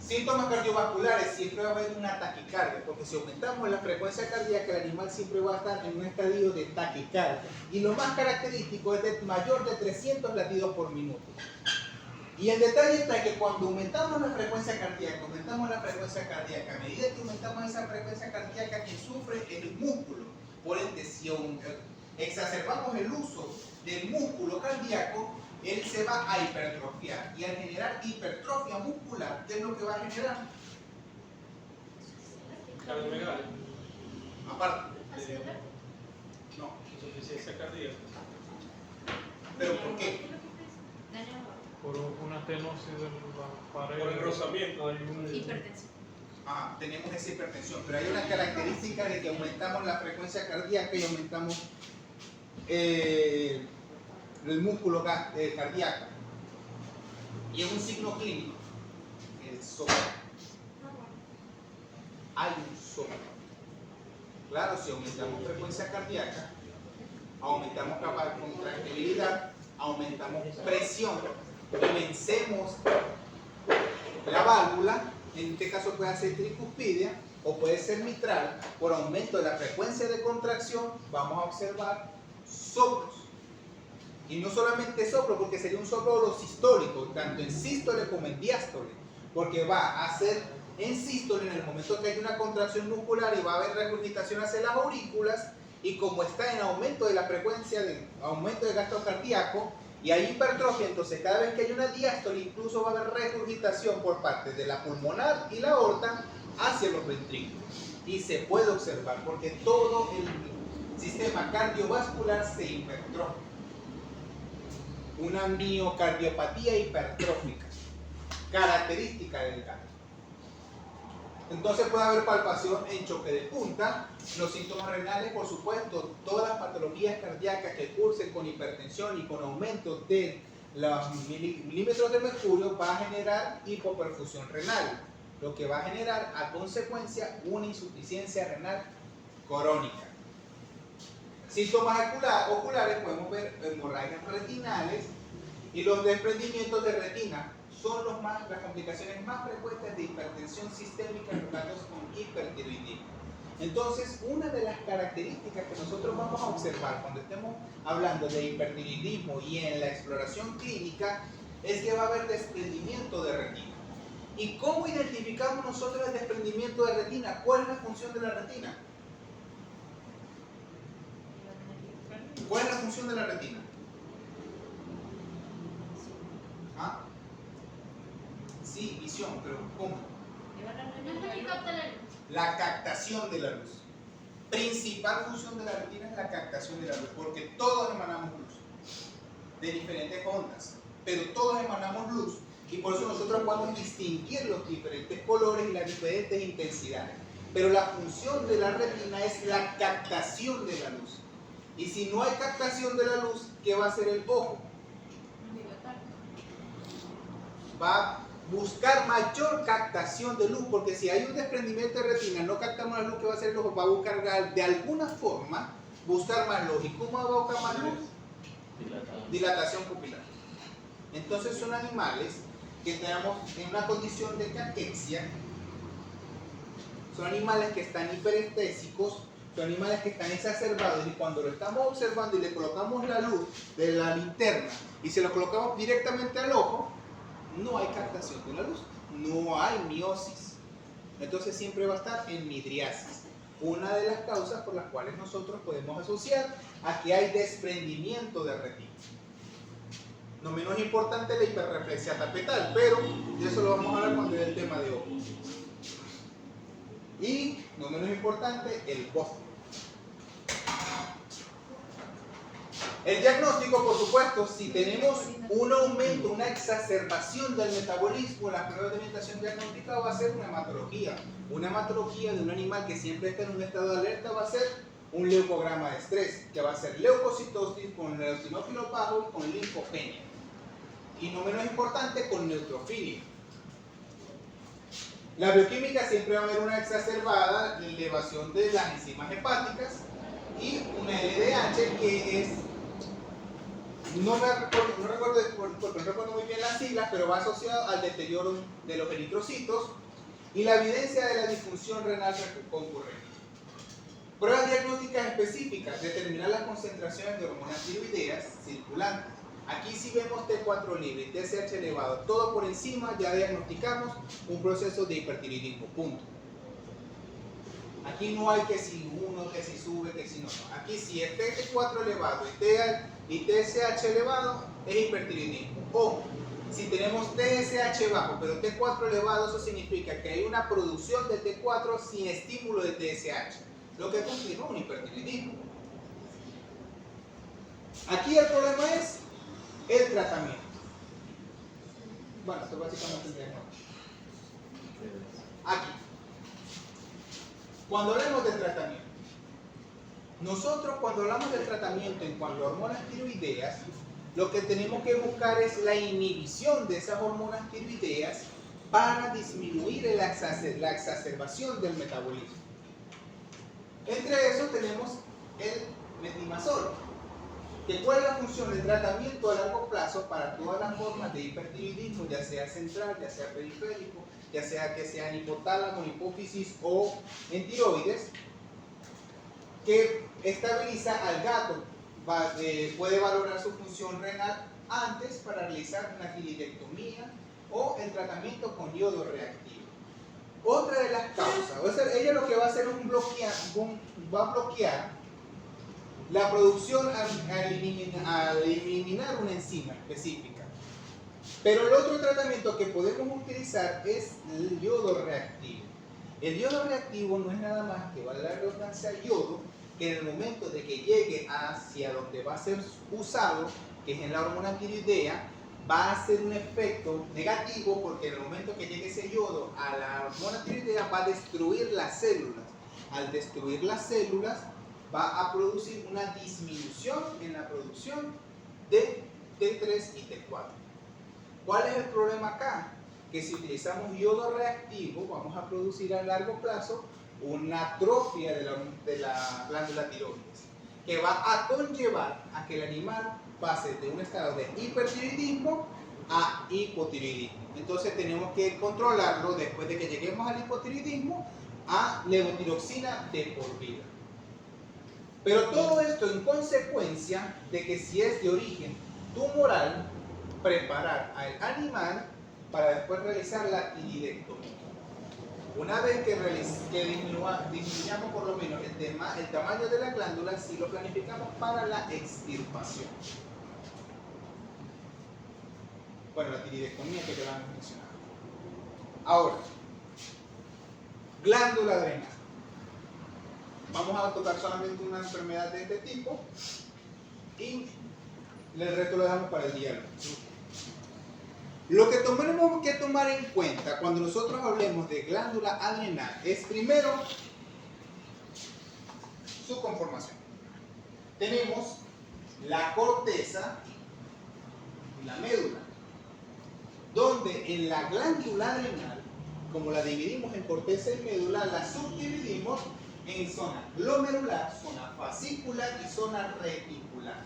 Síntomas cardiovasculares, siempre va a haber una taquicardia, porque si aumentamos la frecuencia cardíaca, el animal siempre va a estar en un estadio de taquicardia. Y lo más característico es de mayor de 300 latidos por minuto. Y el detalle está que cuando aumentamos la frecuencia cardíaca, a medida que aumentamos esa frecuencia cardíaca, que sufre el músculo. Por ende, si exacerbamos el uso del músculo cardíaco, él se va a hipertrofiar. Y al generar hipertrofia muscular, ¿qué es lo que va a generar? Cardiomegalia. Aparte. No. Insuficiencia cardíaca. ¿Pero por qué? Por una estenosis de la pared. Por engrosamiento. Hay un... Hipertensión. Tenemos esa hipertensión, pero hay una característica de que aumentamos la frecuencia cardíaca y aumentamos el músculo cardíaco. Y es un signo clínico, el soplo. Hay un soplo. Claro, si aumentamos frecuencia cardíaca, aumentamos contractibilidad, aumentamos presión y vencemos la válvula. En este caso puede ser tricuspidia o puede ser mitral. Por aumento de la frecuencia de contracción vamos a observar soplos. Y no solamente soplo, porque sería un soplo sistólico, tanto en sístole como en diástole, porque va a ser en sístole en el momento que hay una contracción muscular y va a haber regurgitación hacia las aurículas, y como está en aumento de la frecuencia, aumento del gasto cardíaco, y hay hipertrofia, entonces cada vez que hay una diástole incluso va a haber regurgitación por parte de la pulmonar y la aorta hacia los ventrículos. Y se puede observar porque todo el sistema cardiovascular se hipertrofia. una miocardiopatía hipertrófica, característica del gato. Entonces puede haber palpación en choque de punta, los síntomas renales, por supuesto, todas las patologías cardíacas que cursen con hipertensión y con aumento de los milímetros de mercurio va a generar hipoperfusión renal, lo que va a generar a consecuencia una insuficiencia renal crónica. Síntomas oculares podemos ver hemorragias retinales y los desprendimientos de retina son las complicaciones más frecuentes de hipertensión sistémica en los gatos con hipertiroidismo. Entonces, una de las características que nosotros vamos a observar cuando estemos hablando de hipertiroidismo y en la exploración clínica es que va a haber desprendimiento de retina. ¿Y cómo identificamos nosotros el desprendimiento de retina? ¿Cuál es la función de la retina? ¿Cuál es la función de la retina? ¿Ah? Sí, visión, pero ¿cómo? No es la que capta la luz. La captación de la luz. Principal función de la retina es la captación de la luz, porque todos emanamos luz de diferentes ondas, pero todos emanamos luz y por eso nosotros podemos distinguir los diferentes colores y las diferentes intensidades. Pero la función de la retina es la captación de la luz. Y si no hay captación de la luz, ¿qué va a hacer el ojo? Va a buscar mayor captación de luz, porque si hay un desprendimiento de retina, no captamos la luz, ¿qué va a hacer el ojo? Va a buscar de alguna forma buscar más luz. ¿Y cómo va a buscar más luz? Dilatación pupilar. Entonces son animales que tenemos en una condición de caquexia, son animales que están hiperestésicos, son animales que están exacerbados y cuando lo estamos observando y le colocamos la luz de la linterna y se lo colocamos directamente al ojo, no hay captación de la luz, no hay miosis. Entonces siempre va a estar en midriasis. Una de las causas por las cuales nosotros podemos asociar a que hay desprendimiento de retina. No menos importante la hiperreflexia tapetal, pero de eso lo vamos a hablar cuando es el tema de ojo. Y no menos importante el bósforo. El diagnóstico, por supuesto, si tenemos un aumento, una exacerbación del metabolismo, las pruebas de alimentación diagnóstica va a ser una hematología. Una hematología de un animal que siempre está en un estado de alerta va a ser un leucograma de estrés, que va a ser leucocitosis con eosinófilo bajo y con linfopenia. Y no menos importante, con neutrofilia. La bioquímica siempre va a haber una exacerbada elevación de las enzimas hepáticas y una LDH que es, no recuerdo muy bien las siglas, pero va asociado al deterioro de los eritrocitos y la evidencia de la disfunción renal concurrente. Pruebas diagnósticas específicas, determinar las concentraciones de hormonas tiroideas circulantes. Aquí si vemos T4 libre y TSH elevado, todo por encima, ya diagnosticamos un proceso de hipertiroidismo, punto. Aquí no hay que si uno, que si sube, que si no. Aquí si es T4 elevado y TSH elevado, es hipertiroidismo. O si tenemos TSH bajo, pero T4 elevado, eso significa que hay una producción de T4 sin estímulo de TSH, lo que confirma un hipertiroidismo. Aquí el problema es el tratamiento. Bueno, esto básicamente es el diagnóstico. Aquí. Cuando hablamos del tratamiento, nosotros cuando hablamos del tratamiento en cuanto a hormonas tiroideas, lo que tenemos que buscar es la inhibición de esas hormonas tiroideas para disminuir la exacerbación del metabolismo. Entre eso tenemos el metimazol. ¿Cuál es la función del tratamiento a largo plazo para todas las formas de hipertiroidismo, ya sea central, ya sea periférico, ya sea que sea en hipotálamo, hipófisis o en tiroides, que estabiliza al gato, puede valorar su función renal antes para realizar una tiroidectomía o el tratamiento con yodo reactivo. Otra de las causas, ella lo que va a hacer es va a bloquear la producción al eliminar una enzima específica. Pero el otro tratamiento que podemos utilizar es el yodo reactivo. El yodo reactivo no es nada más que, vale la redundancia, yodo que en el momento de que llegue hacia donde va a ser usado, que es en la hormona tiroidea, va a hacer un efecto negativo porque en el momento que llegue ese yodo a la hormona tiroidea va a destruir las células. Al destruir las células va a producir una disminución en la producción de T3 y T4. ¿Cuál es el problema acá? Que si utilizamos yodo reactivo vamos a producir a largo plazo una atrofia de la glándula tiroides, que va a conllevar a que el animal pase de un estado de hipertiroidismo a hipotiroidismo. Entonces tenemos que controlarlo después de que lleguemos al hipotiroidismo a levotiroxina de por vida. Pero todo esto en consecuencia de que si es de origen tumoral, preparar al animal para después realizar la tiroidectomía. Una vez que disminuyamos por lo menos el tamaño de la glándula, si lo planificamos para la extirpación. Bueno, la tiroidectomía que te van a mencionar. Ahora, glándula adrenal. Vamos a tocar solamente una enfermedad de este tipo y el resto lo dejamos para el diálogo. Lo que tenemos que tomar en cuenta cuando nosotros hablemos de glándula adrenal es primero su conformación. Tenemos la corteza y la médula, donde en la glándula adrenal, como la dividimos en corteza y médula, la subdividimos en zona glomerular, zona fascicular y zona reticular.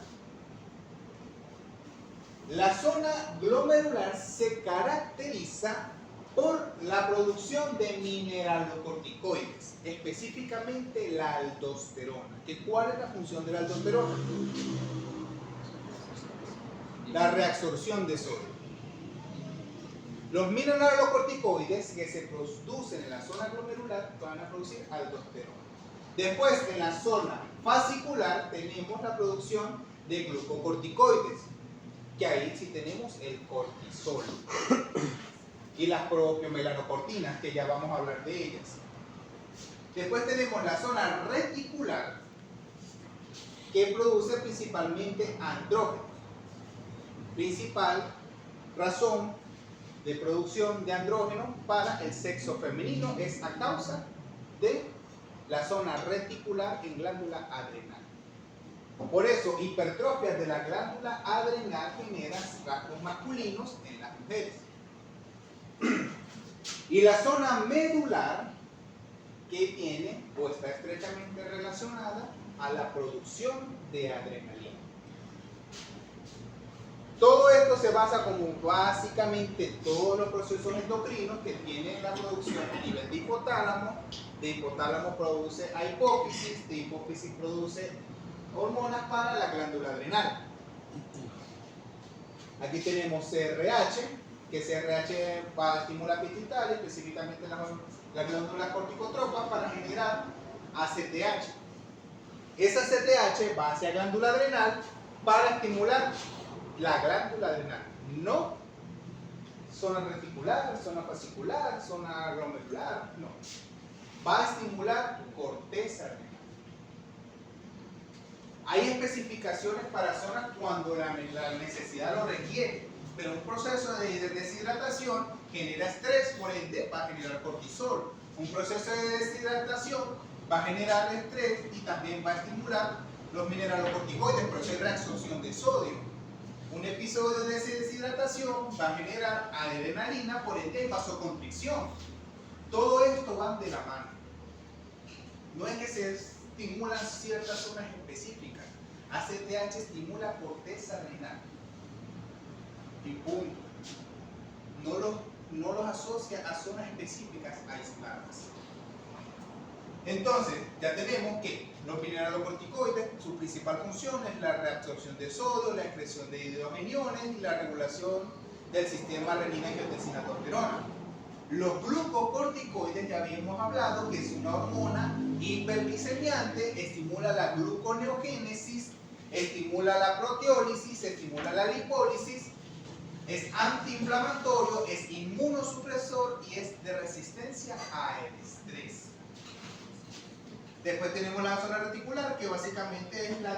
La zona glomerular se caracteriza por la producción de mineralocorticoides, específicamente la aldosterona. ¿Cuál es la función de la aldosterona? La reabsorción de sodio. Los mineralocorticoides que se producen en la zona glomerular van a producir aldosterona. Después, en la zona fascicular tenemos la producción de glucocorticoides, que ahí sí tenemos el cortisol y las propiomelanocortinas, que ya vamos a hablar de ellas. Después tenemos la zona reticular, que produce principalmente andrógenos. Principal razón de producción de andrógenos para el sexo femenino es a causa de la zona reticular en glándula adrenal. Por eso, hipertrofias de la glándula adrenal generan rasgos masculinos en las mujeres. Y la zona medular, que tiene o está estrechamente relacionada a la producción de adrenalina. Todo esto se basa como básicamente todos los procesos endocrinos que tienen la producción a nivel de hipotálamo produce a hipófisis, de hipófisis produce hormonas para la glándula adrenal. Aquí tenemos CRH, que CRH va a estimular pituitaria, específicamente la glándula corticotropa, para generar ACTH. Esa ACTH va hacia glándula adrenal para estimular la glándula adrenal, no zona reticular, zona fascicular, zona glomerular, no. Va a estimular corteza adrenal. Hay especificaciones para zonas cuando la necesidad lo requiere, pero un proceso de deshidratación genera estrés, por ende va a generar cortisol. Un proceso de deshidratación va a generar estrés y también va a estimular los mineralocorticoides, por eso hay reabsorción de sodio. Un episodio de deshidratación va a generar adrenalina, por ende vasoconstricción. Todo esto va de la mano. No es que se estimulan ciertas zonas específicas. ACTH estimula corteza adrenal. Y punto. No los asocia a zonas específicas aisladas. Entonces, ya tenemos que los mineralocorticoides, su principal función es la reabsorción de sodio, la excreción de hidrogeniones y la regulación del sistema renina-angiotensina-aldosterona. Los glucocorticoides, ya habíamos hablado, que es una hormona hiperglicemiante, estimula la gluconeogénesis, estimula la proteólisis, estimula la lipólisis, es antiinflamatorio, es inmunosupresor y es de resistencia al estrés. Después tenemos la zona reticular, que básicamente es la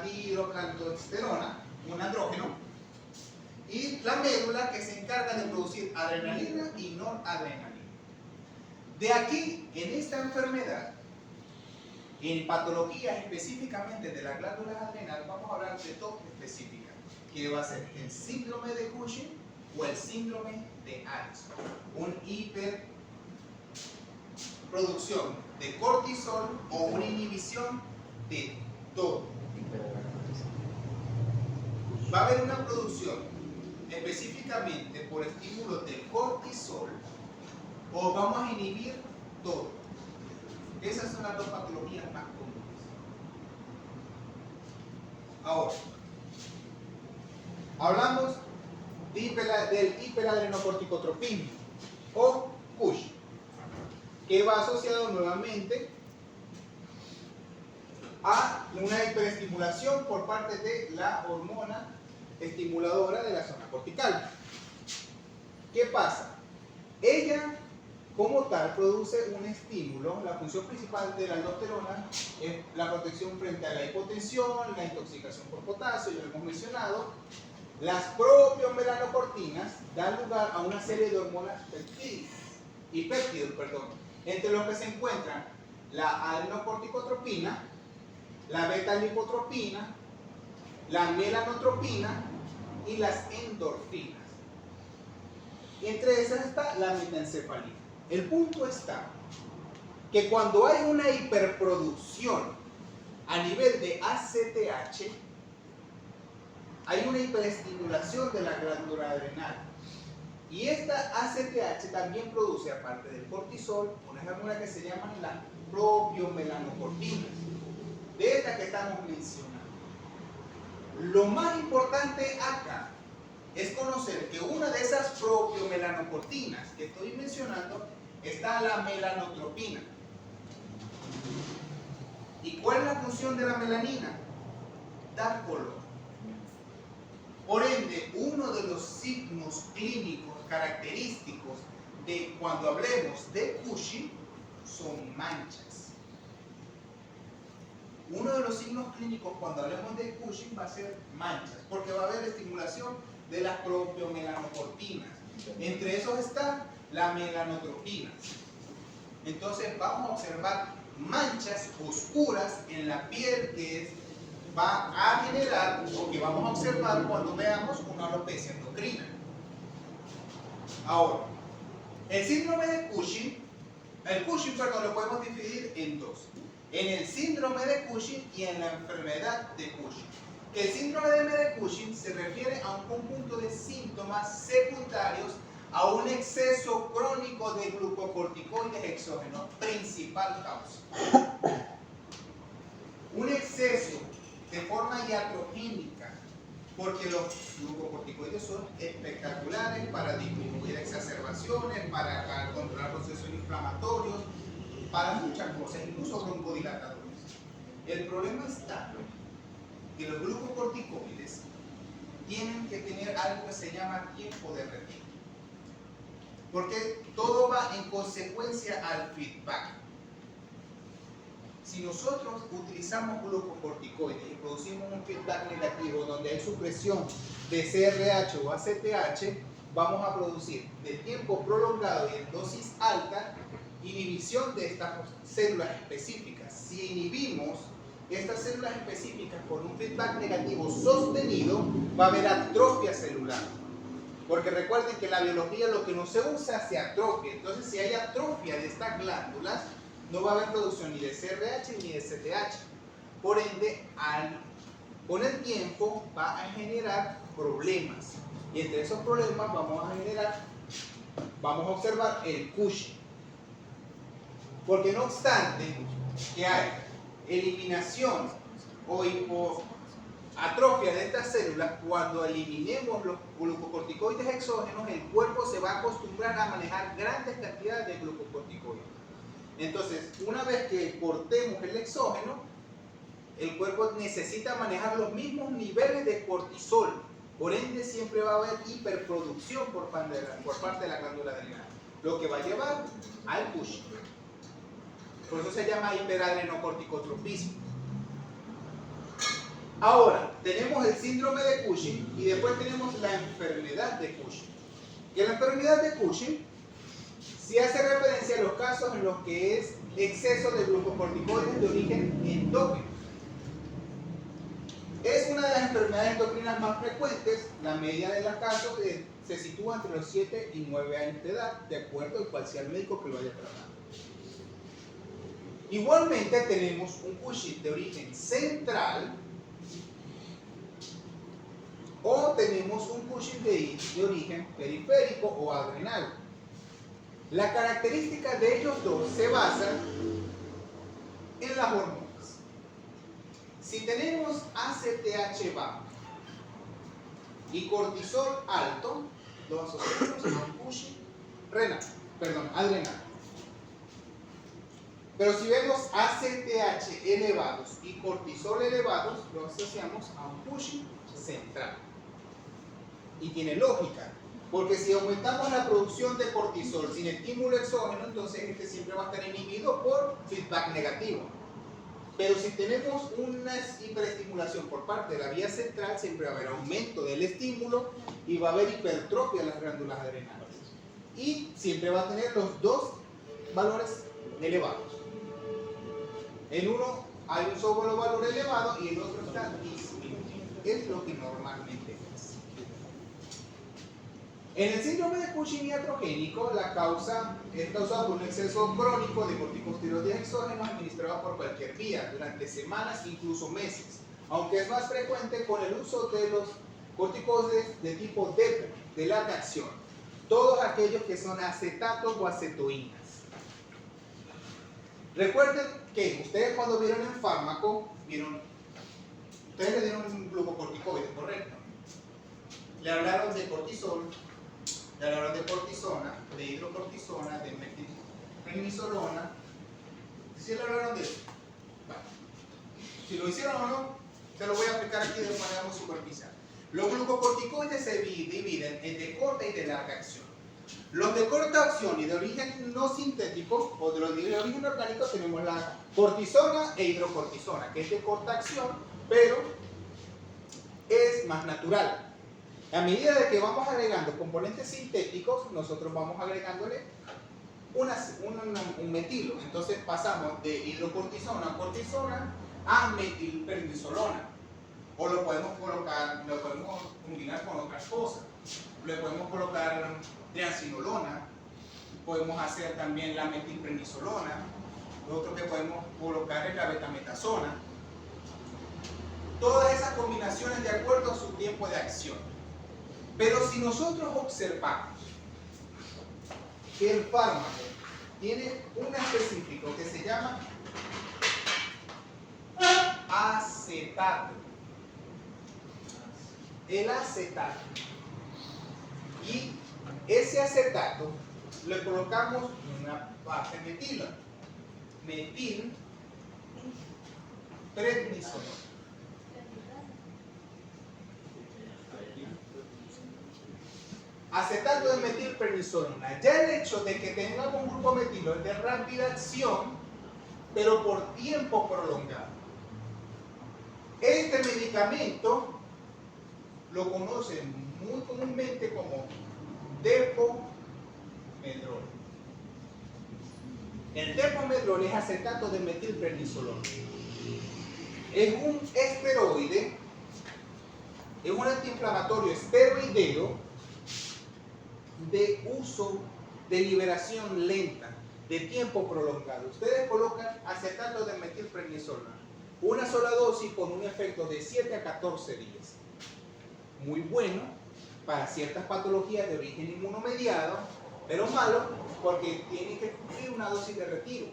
dihidrocantosterona, un andrógeno, y la médula, que se encarga de producir adrenalina y noradrenalina. De aquí, en esta enfermedad, en patología específicamente de la glándula adrenal, vamos a hablar de dos específicas, que va a ser el síndrome de Cushing o el síndrome de Addison, un hiperproducción de cortisol o una inhibición de todo. Va a haber una producción específicamente por estímulo del cortisol o vamos a inhibir todo. Esas son las dos patologías más comunes. Ahora, hablamos del hiperadrenocorticotropismo o Cushing, que va asociado nuevamente a una hiperestimulación por parte de la hormona estimuladora de la zona cortical. ¿Qué pasa? Ella, como tal, produce un estímulo. La función principal de la aldosterona es la protección frente a la hipotensión, la intoxicación por potasio, ya lo hemos mencionado. Las propias melanocortinas dan lugar a una serie de hormonas péptidos, entre los que se encuentran la adrenocorticotropina, la beta-lipotropina, la melanotropina y las endorfinas. Entre esas está la metaencefalina. El punto está que cuando hay una hiperproducción a nivel de ACTH, hay una hiperestimulación de la glándula adrenal. Y esta ACTH también produce, aparte del cortisol, unas hormonas que se llaman las propiomelanocortinas, de estas que estamos mencionando. Lo más importante acá es conocer que una de esas propiomelanocortinas que estoy mencionando está la melanotropina. ¿Y cuál es la función de la melanina? Dar color. Por ende, uno de los signos clínicos característicos de cuando hablemos de Cushing son manchas. Uno de los signos clínicos cuando hablemos de Cushing va a ser manchas, porque va a haber estimulación de las propiomelanocortinas. Entre esos está la melanotropina. Entonces vamos a observar manchas oscuras en la piel que va a generar o que vamos a observar cuando veamos una alopecia endocrina. Ahora, el síndrome de Cushing, lo podemos dividir en dos. En el síndrome de Cushing y en la enfermedad de Cushing. El síndrome de Cushing se refiere a un conjunto de síntomas secundarios a un exceso crónico de glucocorticoides exógenos, principal causa. Un exceso de forma iatrogénica, porque los glucocorticoides son espectaculares para disminuir exacerbaciones, para controlar procesos inflamatorios, para muchas cosas, incluso broncodilatadores. El problema está que los glucocorticoides tienen que tener algo que se llama tiempo de retiro, porque todo va en consecuencia al feedback. Si nosotros utilizamos glucocorticoides y producimos un feedback negativo donde hay supresión de CRH o ACTH, vamos a producir de tiempo prolongado y en dosis alta inhibición de estas células específicas. Si inhibimos estas células específicas por un feedback negativo sostenido, va a haber atrofia celular. Porque recuerden que en la biología lo que no se usa se atrofia. Entonces, si hay atrofia de estas glándulas, no va a haber producción ni de CRH ni de CTH. Por ende, con el tiempo va a generar problemas. Y entre esos problemas vamos a observar el Cushing. Porque no obstante que hay eliminación o atrofia de estas células, cuando eliminemos los glucocorticoides exógenos, el cuerpo se va a acostumbrar a manejar grandes cantidades de glucocorticoides. Entonces, una vez que cortemos el exógeno, el cuerpo necesita manejar los mismos niveles de cortisol. Por ende, siempre va a haber hiperproducción por parte de la glándula adrenal, lo que va a llevar al Cushing. Por eso se llama hiperadrenocorticotropismo. Ahora, tenemos el síndrome de Cushing y después tenemos la enfermedad de Cushing. Que la enfermedad de Cushing sí hace referencia a los casos en los que es exceso de glucocorticoides de origen endógeno. Es una de las enfermedades endocrinas más frecuentes. La media de los casos se sitúa entre los 7 y 9 años de edad, de acuerdo al cual sea el médico que lo haya tratado. Igualmente tenemos un Cushing de origen central o tenemos un Cushing de origen periférico o adrenal. La característica de ellos dos se basa en las hormonas. Si tenemos ACTH bajo y cortisol alto, lo asociamos a un Cushing adrenal. Pero si vemos ACTH elevados y cortisol elevados, lo asociamos a un Cushing central. Y tiene lógica, porque si aumentamos la producción de cortisol sin estímulo exógeno, entonces este siempre va a estar inhibido por feedback negativo. Pero si tenemos una hiperestimulación por parte de la vía central, siempre va a haber aumento del estímulo y va a haber hipertrofia de las glándulas adrenales. Y siempre va a tener los dos valores elevados. En uno hay un solo valor elevado y el otro está disminuido. Es lo que normalmente es. En el síndrome de Cushing iatrogénico, la causa es causada por un exceso crónico de corticosteroides exógenos administrados por cualquier vía durante semanas, incluso meses, aunque es más frecuente con el uso de los corticoides de tipo DEPO, de larga acción, todos aquellos que son acetatos o acetoínas. Recuerden que ustedes cuando vieron el fármaco, ustedes le dieron un glucocorticoide, ¿correcto? Le hablaron de cortisol, le hablaron de cortisona, de hidrocortisona, de metilprednisolona. ¿Sí le hablaron de eso? Vale. Si lo hicieron o no, se lo voy a explicar aquí de manera muy superficial. Los glucocorticoides se dividen en de corta y de larga acción. Los de corta acción y de origen no sintético o de los de origen orgánico tenemos la cortisona e hidrocortisona, que es de corta acción, pero es más natural. A medida de que vamos agregando componentes sintéticos, nosotros vamos agregándole un metilo. Entonces pasamos de hidrocortisona a cortisona a metilprednisolona. O lo podemos combinar con otras cosas. Le podemos colocar triancinolona, podemos hacer también la metilprednisolona. Lo otro que podemos colocar es la betametasona. Todas esas combinaciones de acuerdo a su tiempo de acción. Pero si nosotros observamos que el fármaco tiene un específico que se llama acetato, el acetato, y ese acetato le colocamos una base metila, metilprednisolona. Acetato de metilprednisolona. Ya el hecho de que tengamos un grupo metilo es de rápida acción, pero por tiempo prolongado. Este medicamento lo conocen muy comúnmente como depomedrol. El depomedrol es acetato de metilprednisolona. Es un esteroide, es un antiinflamatorio esteroideo de uso de liberación lenta, de tiempo prolongado. Ustedes colocan acetato de metilprednisolona, una sola dosis con un efecto de 7 a 14 días. Muy bueno para ciertas patologías de origen inmunomediado, pero malo porque tiene que cumplir una dosis de retiro.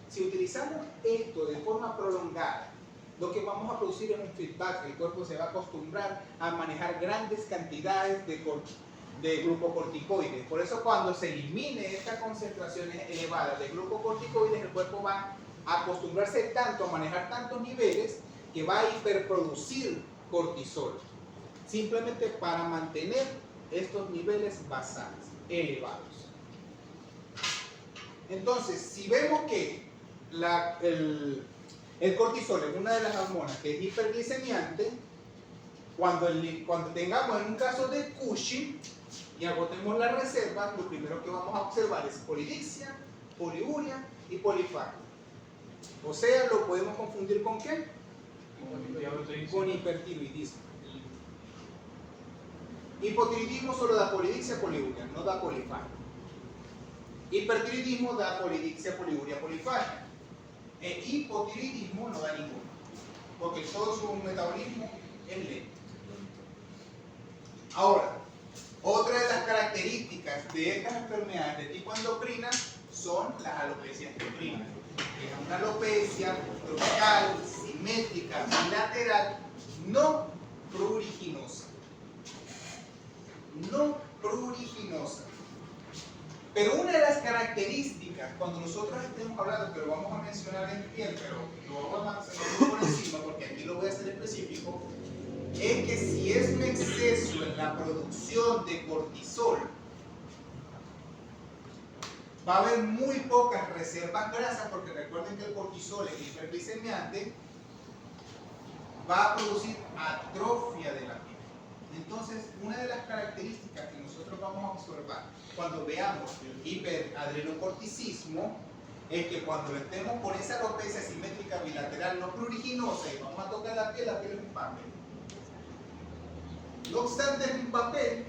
Si utilizamos esto de forma prolongada, lo que vamos a producir es un feedback. El cuerpo se va a acostumbrar a manejar grandes cantidades de glucocorticoides. Por eso cuando se elimine estas concentraciones elevadas de glucocorticoides, el cuerpo va a acostumbrarse tanto a manejar tantos niveles que va a hiperproducir cortisol, simplemente para mantener estos niveles basales elevados. Entonces, si vemos que el cortisol es una de las hormonas que es hiperglicemiante. Cuando tengamos en un caso de Cushing y agotemos la reserva, lo primero que vamos a observar es polidixia, poliuria y polifagia. O sea, lo podemos confundir ¿con qué? Con hipertiroidismo. Hipotiroidismo solo da polidixia, poliuria, no da polifagia. Hipertiroidismo da polidixia, poliuria, polifagia. Hipotiroidismo no da ninguno, porque todo su metabolismo es lento. Ahora, otra de las características de estas enfermedades de tipo endocrina son las alopecias endocrinas, que es una alopecia troncal, simétrica, bilateral, no pruriginosa. No pruriginosa. Pero una de las características, cuando nosotros estemos hablando, que lo vamos a mencionar en piel, pero lo vamos a hacer por encima porque aquí lo voy a hacer específico, es que si es un exceso en la producción de cortisol, va a haber muy pocas reservas grasas, porque recuerden que el cortisol es hiperglicemiante, va a producir atrofia de la piel. Entonces, una de las características que nosotros vamos a observar cuando veamos hiperadrenocorticismo es que cuando estemos con esa alopecia simétrica bilateral no pruriginosa y vamos a tocar la piel es un papel. No obstante, es un papel,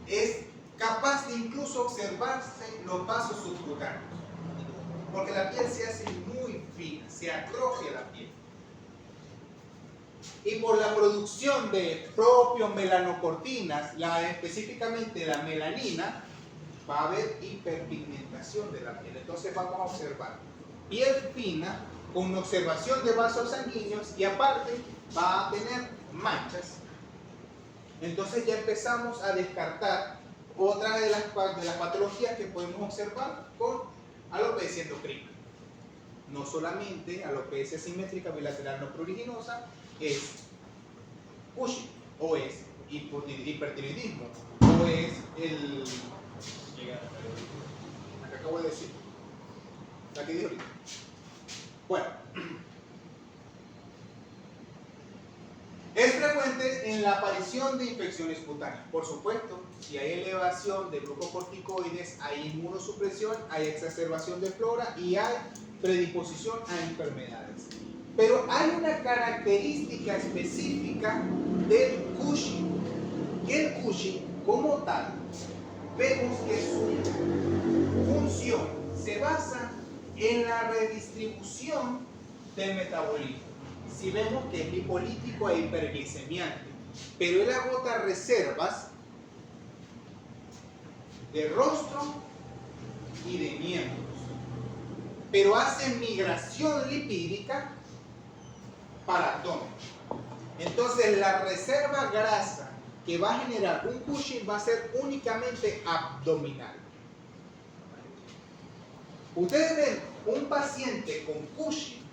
es capaz de incluso observarse los vasos subcutáneos, porque la piel se hace muy fina, se atrofia la piel. Y por la producción de propios melanocortinas, específicamente la melanina, va a haber hiperpigmentación de la piel. Entonces vamos a observar piel fina con observación de vasos sanguíneos y aparte va a tener manchas. Entonces ya empezamos a descartar otra de las patologías que podemos observar con alopecia endocrina. No solamente alopecia simétrica bilateral no pruriginosa, es Cushing, o es hipertiroidismo, o es el... Acá acabo de decir. La que dije ahorita. Bueno. Es frecuente en la aparición de infecciones cutáneas. Por supuesto, si hay elevación de glucocorticoides, hay inmunosupresión, hay exacerbación de flora y hay predisposición a enfermedades. Pero hay una característica específica del Cushing, que el Cushing como tal, vemos que su función se basa en la redistribución del metabolismo. Si vemos que es lipolítico e hiperglicemiante, pero él agota reservas de rostro y de miembros, pero hace migración lipídica para abdomen. Entonces la reserva grasa que va a generar un Cushing va a ser únicamente abdominal. Ustedes ven un paciente con Cushing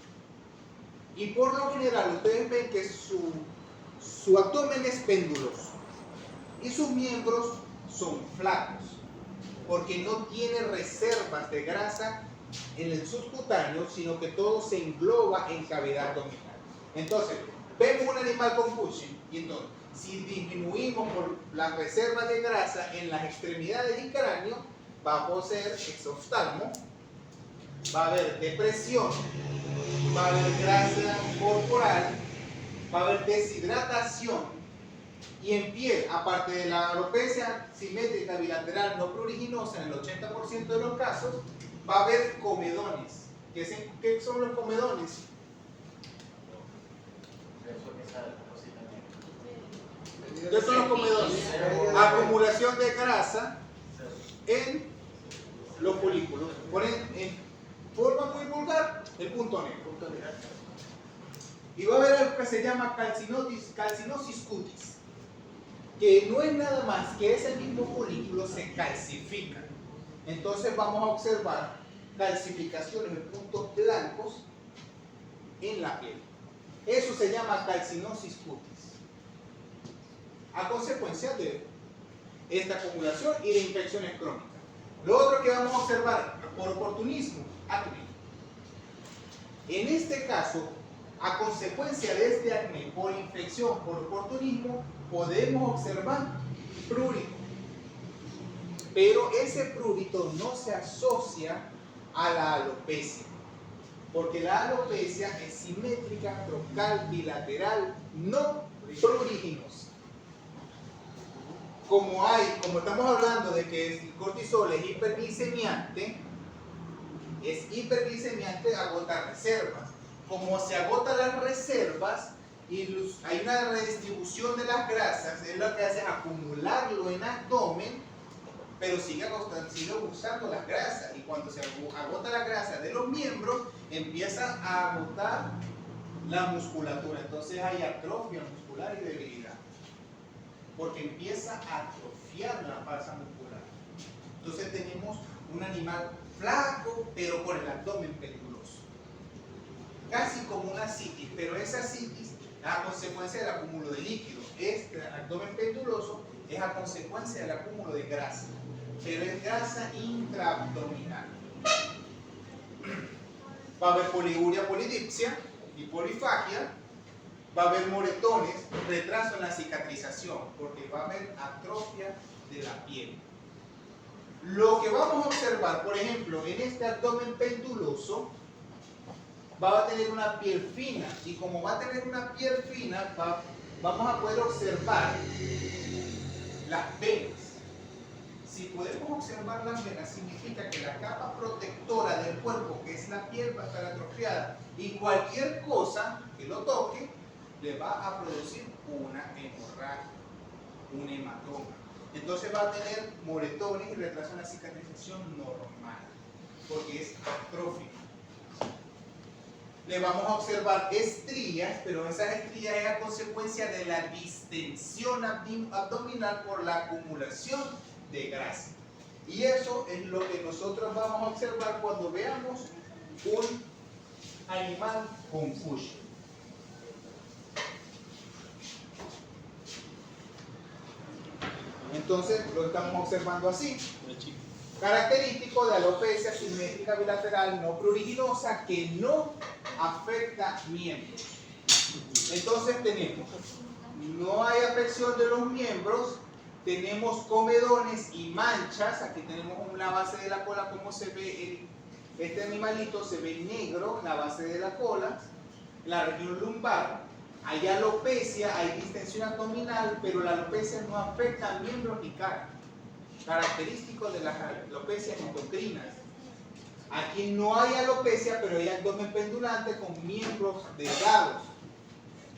y por lo general ustedes ven que su abdomen es penduloso y sus miembros son flacos porque no tiene reservas de grasa en el subcutáneo, sino que todo se engloba en cavidad abdominal. Entonces, vemos un animal con Cushing y entonces, si disminuimos por las reservas de grasa en las extremidades y cráneo, va a poseer exoftalmo, va a haber depresión, va a haber grasa corporal, va a haber deshidratación y en piel, aparte de la alopecia simétrica bilateral no pruriginosa en el 80% de los casos, va a haber comedones. ¿Qué son los comedones? ¿Qué son los comedones? Acumulación de grasa en los folículos. En forma muy vulgar, el punto negro. Y va a haber algo que se llama calcinosis cutis, que no es nada más que ese mismo folículo se calcifica. Entonces vamos a observar calcificaciones de puntos blancos en la piel. Eso se llama calcinosis cutis, a consecuencia de esta acumulación y de infecciones crónicas. Lo otro que vamos a observar por oportunismo, acné. En este caso, a consecuencia de este acné por infección, por oportunismo, podemos observar prurito. Pero ese prurito no se asocia a la alopecia, porque la alopecia es simétrica, troncal, bilateral, no pruriginosa. Como estamos hablando de que el cortisol es hiperglicemiante agota reservas. Como se agotan las reservas y hay una redistribución de las grasas, es lo que hace es acumularlo en abdomen, pero sigue usando las grasas. Y cuando se agota la grasa de los miembros, empieza a agotar la musculatura. Entonces hay atrofia muscular y debilidad, porque empieza a atrofiar la masa muscular. Entonces tenemos un animal flaco, pero con el abdomen penduloso, casi como una citis, pero esa citis es a consecuencia del acúmulo de líquido. Este abdomen penduloso es a consecuencia del acúmulo de grasa, pero es grasa intraabdominal. Va a haber poliuria, polidipsia y polifagia. Va a haber moretones, retraso en la cicatrización, porque va a haber atrofia de la piel. Lo que vamos a observar, por ejemplo, en este abdomen penduloso, va a tener una piel fina, y como va a tener una piel fina, vamos a poder observar las venas. Si podemos observar las venas, significa que la capa protectora del cuerpo, que es la piel, va a estar atrofiada, y cualquier cosa que lo toque le va a producir una hemorragia, un hematoma. Entonces va a tener moretones y retraso en la cicatrización normal, porque es atrófico. Le vamos a observar estrías, pero esas estrías es a consecuencia de la distensión abdominal por la acumulación de grasa. Y eso es lo que nosotros vamos a observar cuando veamos un animal con Cushing. Entonces lo estamos observando así. Característico de alopecia simétrica bilateral no pruriginosa que no afecta miembros. Entonces tenemos, no hay afección de los miembros, tenemos comedones y manchas. Aquí tenemos la base de la cola, como se ve, este animalito se ve negro en la base de la cola, la región lumbar. Hay alopecia, hay distensión abdominal, pero la alopecia no afecta a miembros ni cara. Característico de las alopecias endocrinas. Aquí no hay alopecia, pero hay abdomen pendulante con miembros delgados.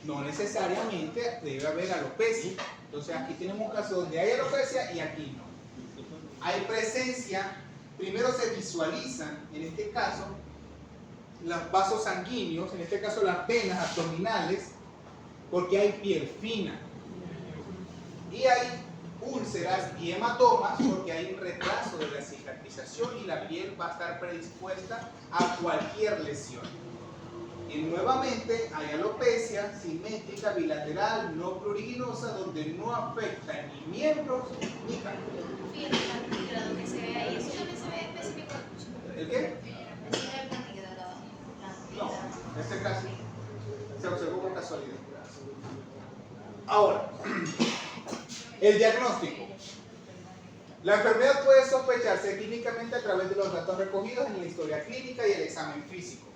No necesariamente debe haber alopecia. Entonces aquí tenemos un caso donde hay alopecia y aquí no. Hay presencia, primero se visualizan, en este caso, los vasos sanguíneos, en este caso las venas abdominales, porque hay piel fina. Y hay úlceras y hematomas porque hay un retraso de la cicatrización y la piel va a estar predispuesta a cualquier lesión. Y nuevamente hay alopecia simétrica bilateral no pruriginosa donde no afecta ni miembros ni carne. Fíjate la antigüedad que se ve ahí, eso también se ve específico. ¿El qué? Sí, la antigüedad. No, en este caso se observó por casualidad. Ahora, el diagnóstico. La enfermedad puede sospecharse clínicamente a través de los datos recogidos en la historia clínica y el examen físico.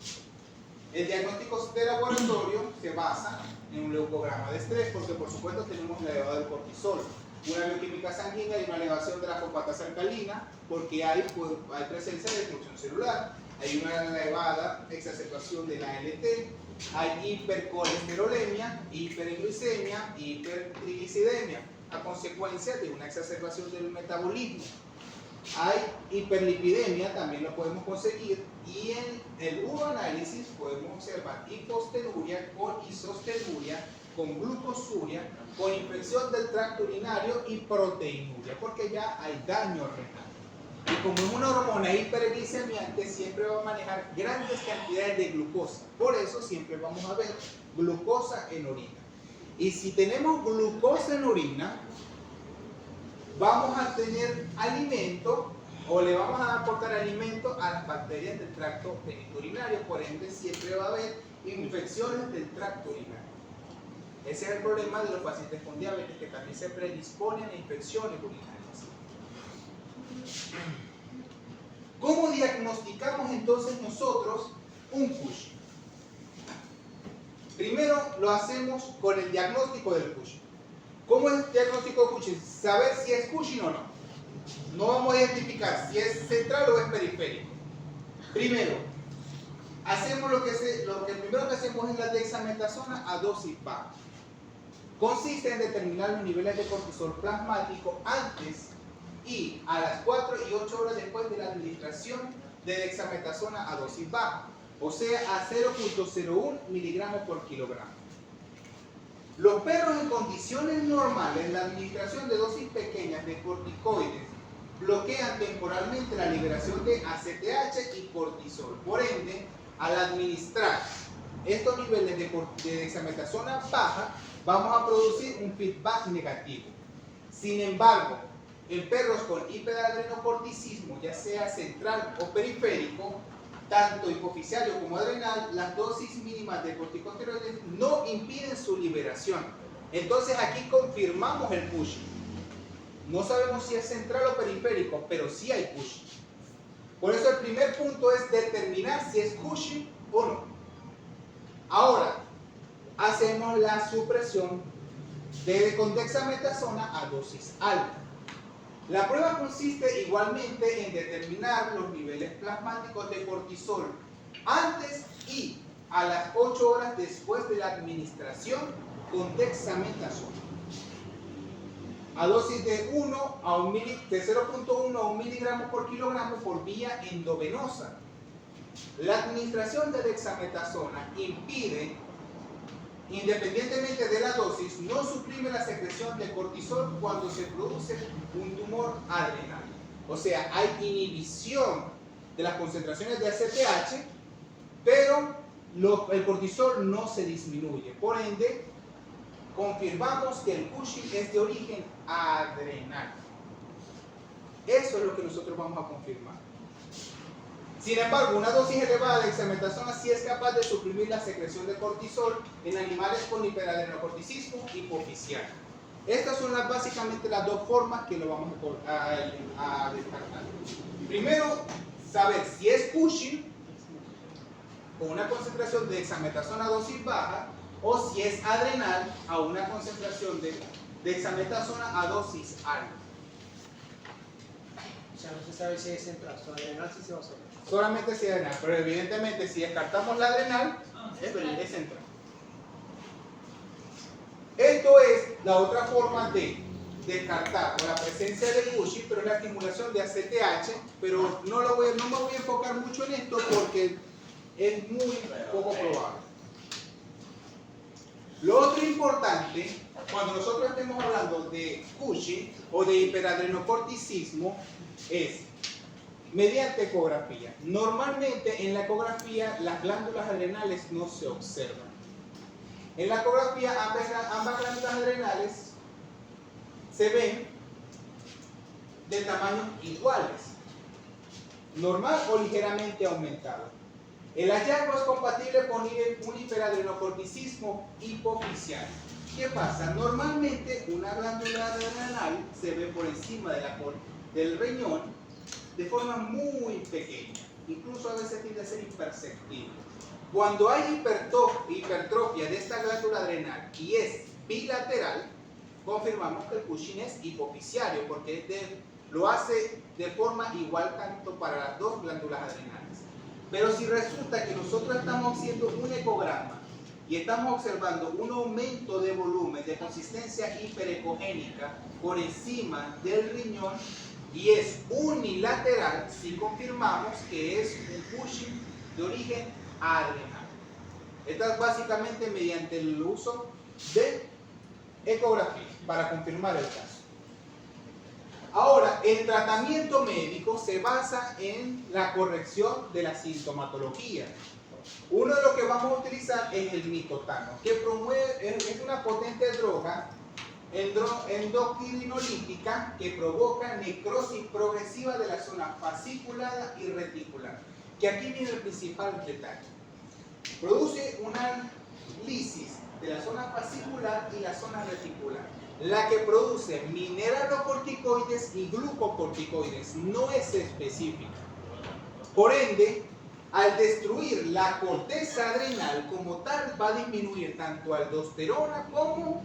El diagnóstico de laboratorio se basa en un leucograma de estrés, porque por supuesto tenemos la elevada del cortisol, una bioquímica sanguínea y una elevación de la fosfatasa alcalina, porque hay presencia de destrucción celular, hay una elevada exacerbación de la ALT, hay hipercolesterolemia, hiperglucemia, hipertriglicidemia, a consecuencia de una exacerbación del metabolismo. Hay hiperlipidemia, también lo podemos conseguir, y en el uroanálisis podemos observar hiposteluria con isosteluria, con glucosuria, con infección del tracto urinario y proteinuria, porque ya hay daño renal. Y como es una hormona hiperglicemiante, siempre va a manejar grandes cantidades de glucosa. Por eso siempre vamos a ver glucosa en orina. Y si tenemos glucosa en orina, vamos a tener alimento o le vamos a aportar alimento a las bacterias del tracto genitourinario, por ende siempre va a haber infecciones del tracto urinario. Ese es el problema de los pacientes con diabetes, que también se predisponen a infecciones urinarias. ¿Cómo diagnosticamos entonces nosotros un Cushing? Primero lo hacemos con el diagnóstico del Cushing. ¿Cómo es el diagnóstico de Cushing? Saber si es Cushing o no. No vamos a identificar si es central o es periférico. Primero, hacemos lo que primero que hacemos es la dexametasona a dosis baja. Consiste en determinar los niveles de cortisol plasmático antes y a las 4 y 8 horas después de la administración de dexametasona a dosis baja, o sea, a 0.01 miligramos por kilogramo. Los perros en condiciones normales, la administración de dosis pequeñas de corticoides bloquean temporalmente la liberación de ACTH y cortisol. Por ende, al administrar estos niveles de dexametasona baja, vamos a producir un feedback negativo. Sin embargo, en perros con hiperadrenocorticismo, ya sea central o periférico, tanto hipoficiario como adrenal, las dosis mínimas de corticosteroides no impiden su liberación. Entonces aquí confirmamos el Cushing. No sabemos si es central o periférico, pero sí hay Cushing. Por eso el primer punto es determinar si es Cushing o no. Ahora, hacemos la supresión con dexametasona a dosis alta. La prueba consiste igualmente en determinar los niveles plasmáticos de cortisol antes y a las 8 horas después de la administración con dexametasona. A dosis de 0.1 a 1 miligramo por kilogramo por vía endovenosa. La administración de dexametasona impide, independientemente de la dosis, no suprime la secreción de cortisol cuando se produce un tumor adrenal. O sea, hay inhibición de las concentraciones de ACTH, pero el cortisol no se disminuye. Por ende, confirmamos que el Cushing es de origen adrenal. Eso es lo que nosotros vamos a confirmar. Sin embargo, una dosis elevada de dexametasona sí es capaz de suprimir la secreción de cortisol en animales con hiperadrenocorticismo hipoficial. Estas son básicamente las dos formas que lo vamos a descartar. Primero, saber si es Cushing con una concentración de dexametasona a dosis baja o si es adrenal a una concentración de dexametasona a dosis alta. O sea, no se sabe si es central, o adrenal sí se va a saber. Solamente si es adrenal, pero evidentemente si descartamos la adrenal, es central. Esto es la otra forma de descartar con la presencia de Cushing, pero la estimulación de ACTH, pero no me voy a enfocar mucho en esto porque es muy poco probable. Lo otro importante, cuando nosotros estemos hablando de Cushing o de hiperadrenocorticismo, es mediante ecografía. Normalmente en la ecografía las glándulas adrenales no se observan. En la ecografía ambas glándulas adrenales se ven de tamaños iguales, normal o ligeramente aumentado. El hallazgo es compatible con un hiperadrenocorticismo hipoficial. ¿Qué pasa? Normalmente una glándula adrenal se ve por encima del riñón de forma muy pequeña, incluso a veces tiende a ser imperceptible. Cuando hay hipertrofia de esta glándula adrenal y es bilateral, confirmamos que el Cushing es hipoficiario porque lo hace de forma igual tanto para las dos glándulas adrenales. Pero si resulta que nosotros estamos haciendo un ecograma y estamos observando un aumento de volumen, de consistencia hiperecogénica por encima del riñón y es unilateral, si confirmamos que es un Cushing de origen adrenal. Esto es básicamente mediante el uso de ecografía para confirmar el caso. Ahora, el tratamiento médico se basa en la corrección de la sintomatología. Uno de los que vamos a utilizar es el mitotano, que es una potente droga endocrinolítica que provoca necrosis progresiva de la zona fasciculada y reticular. Que aquí viene el principal detalle. Produce una lisis de la zona fascicular y la zona reticular, la que produce mineralocorticoides y glucocorticoides, no es específica. Por ende, al destruir la corteza adrenal como tal, va a disminuir tanto aldosterona como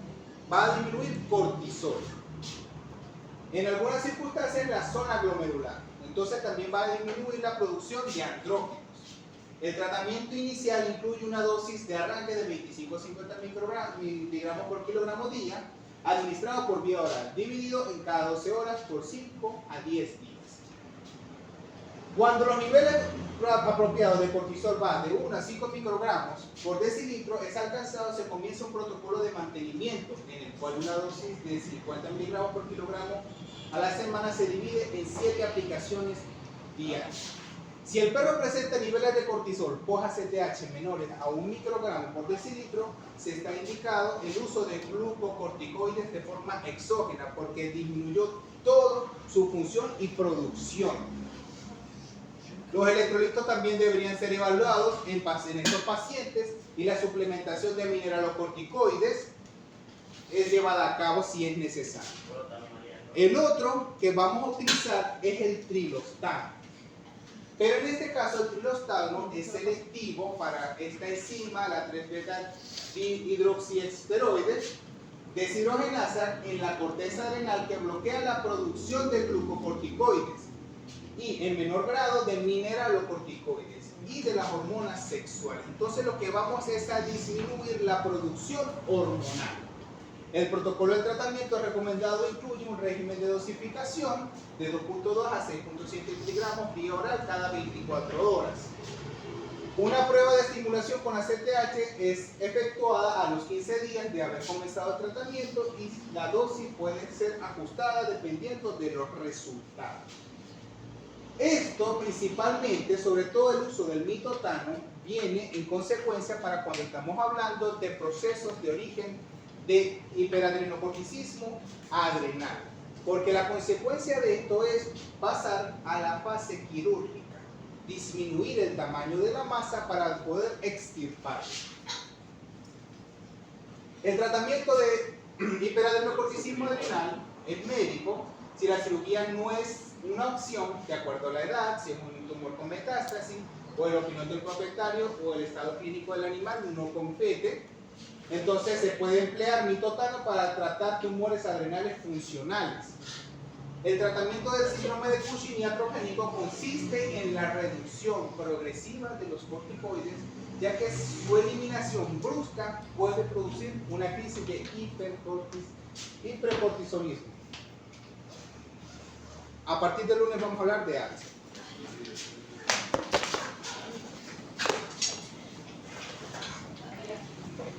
va a disminuir cortisol. En algunas circunstancias la zona glomerular. Entonces también va a disminuir la producción de andrógenos. El tratamiento inicial incluye una dosis de arranque de 25 a 50 miligramos por kilogramo día, administrado por vía oral, dividido en cada 12 horas por 5 a 10 días. Cuando los niveles apropiados de cortisol van de 1 a 5 microgramos por decilitro es alcanzado, se comienza un protocolo de mantenimiento en el cual una dosis de 50 miligramos por kilogramo a la semana se divide en 7 aplicaciones diarias. Si el perro presenta niveles de cortisol post-ACTH menores a 1 microgramo por decilitro, se está indicado el uso de glucocorticoides de forma exógena porque disminuyó toda su función y producción. Los electrolitos también deberían ser evaluados en estos pacientes y la suplementación de mineralocorticoides es llevada a cabo si es necesario. El otro que vamos a utilizar es el trilostano. Pero en este caso el trilostano es selectivo para esta enzima, la 3-beta-hidroxiesteroides deshidrogenasa en la corteza adrenal que bloquea la producción de glucocorticoides y en menor grado de mineralocorticoides y de las hormonas sexuales. Entonces lo que vamos es a disminuir la producción hormonal. El protocolo de tratamiento recomendado incluye un régimen de dosificación de 2.2 a 6.7 miligramos vía oral cada 24 horas. Una prueba de estimulación con ACTH es efectuada a los 15 días de haber comenzado el tratamiento y la dosis puede ser ajustada dependiendo de los resultados. Esto principalmente, sobre todo el uso del mitotano, viene en consecuencia para cuando estamos hablando de procesos de origen de hiperadrenocorticismo adrenal, porque la consecuencia de esto es pasar a la fase quirúrgica, disminuir el tamaño de la masa para poder extirparla. El tratamiento de hiperadrenocorticismo adrenal es médico si la cirugía no es una opción de acuerdo a la edad, si es un tumor con metástasis o el opinoto refractario o el estado clínico del animal no compete. Entonces se puede emplear mitotano para tratar tumores adrenales funcionales. El tratamiento del síndrome de Cushing iatrogénico consiste en la reducción progresiva de los corticoides, ya que su eliminación brusca puede producir una crisis de hipercortisolismo. A partir del lunes vamos a hablar de Alzheimer.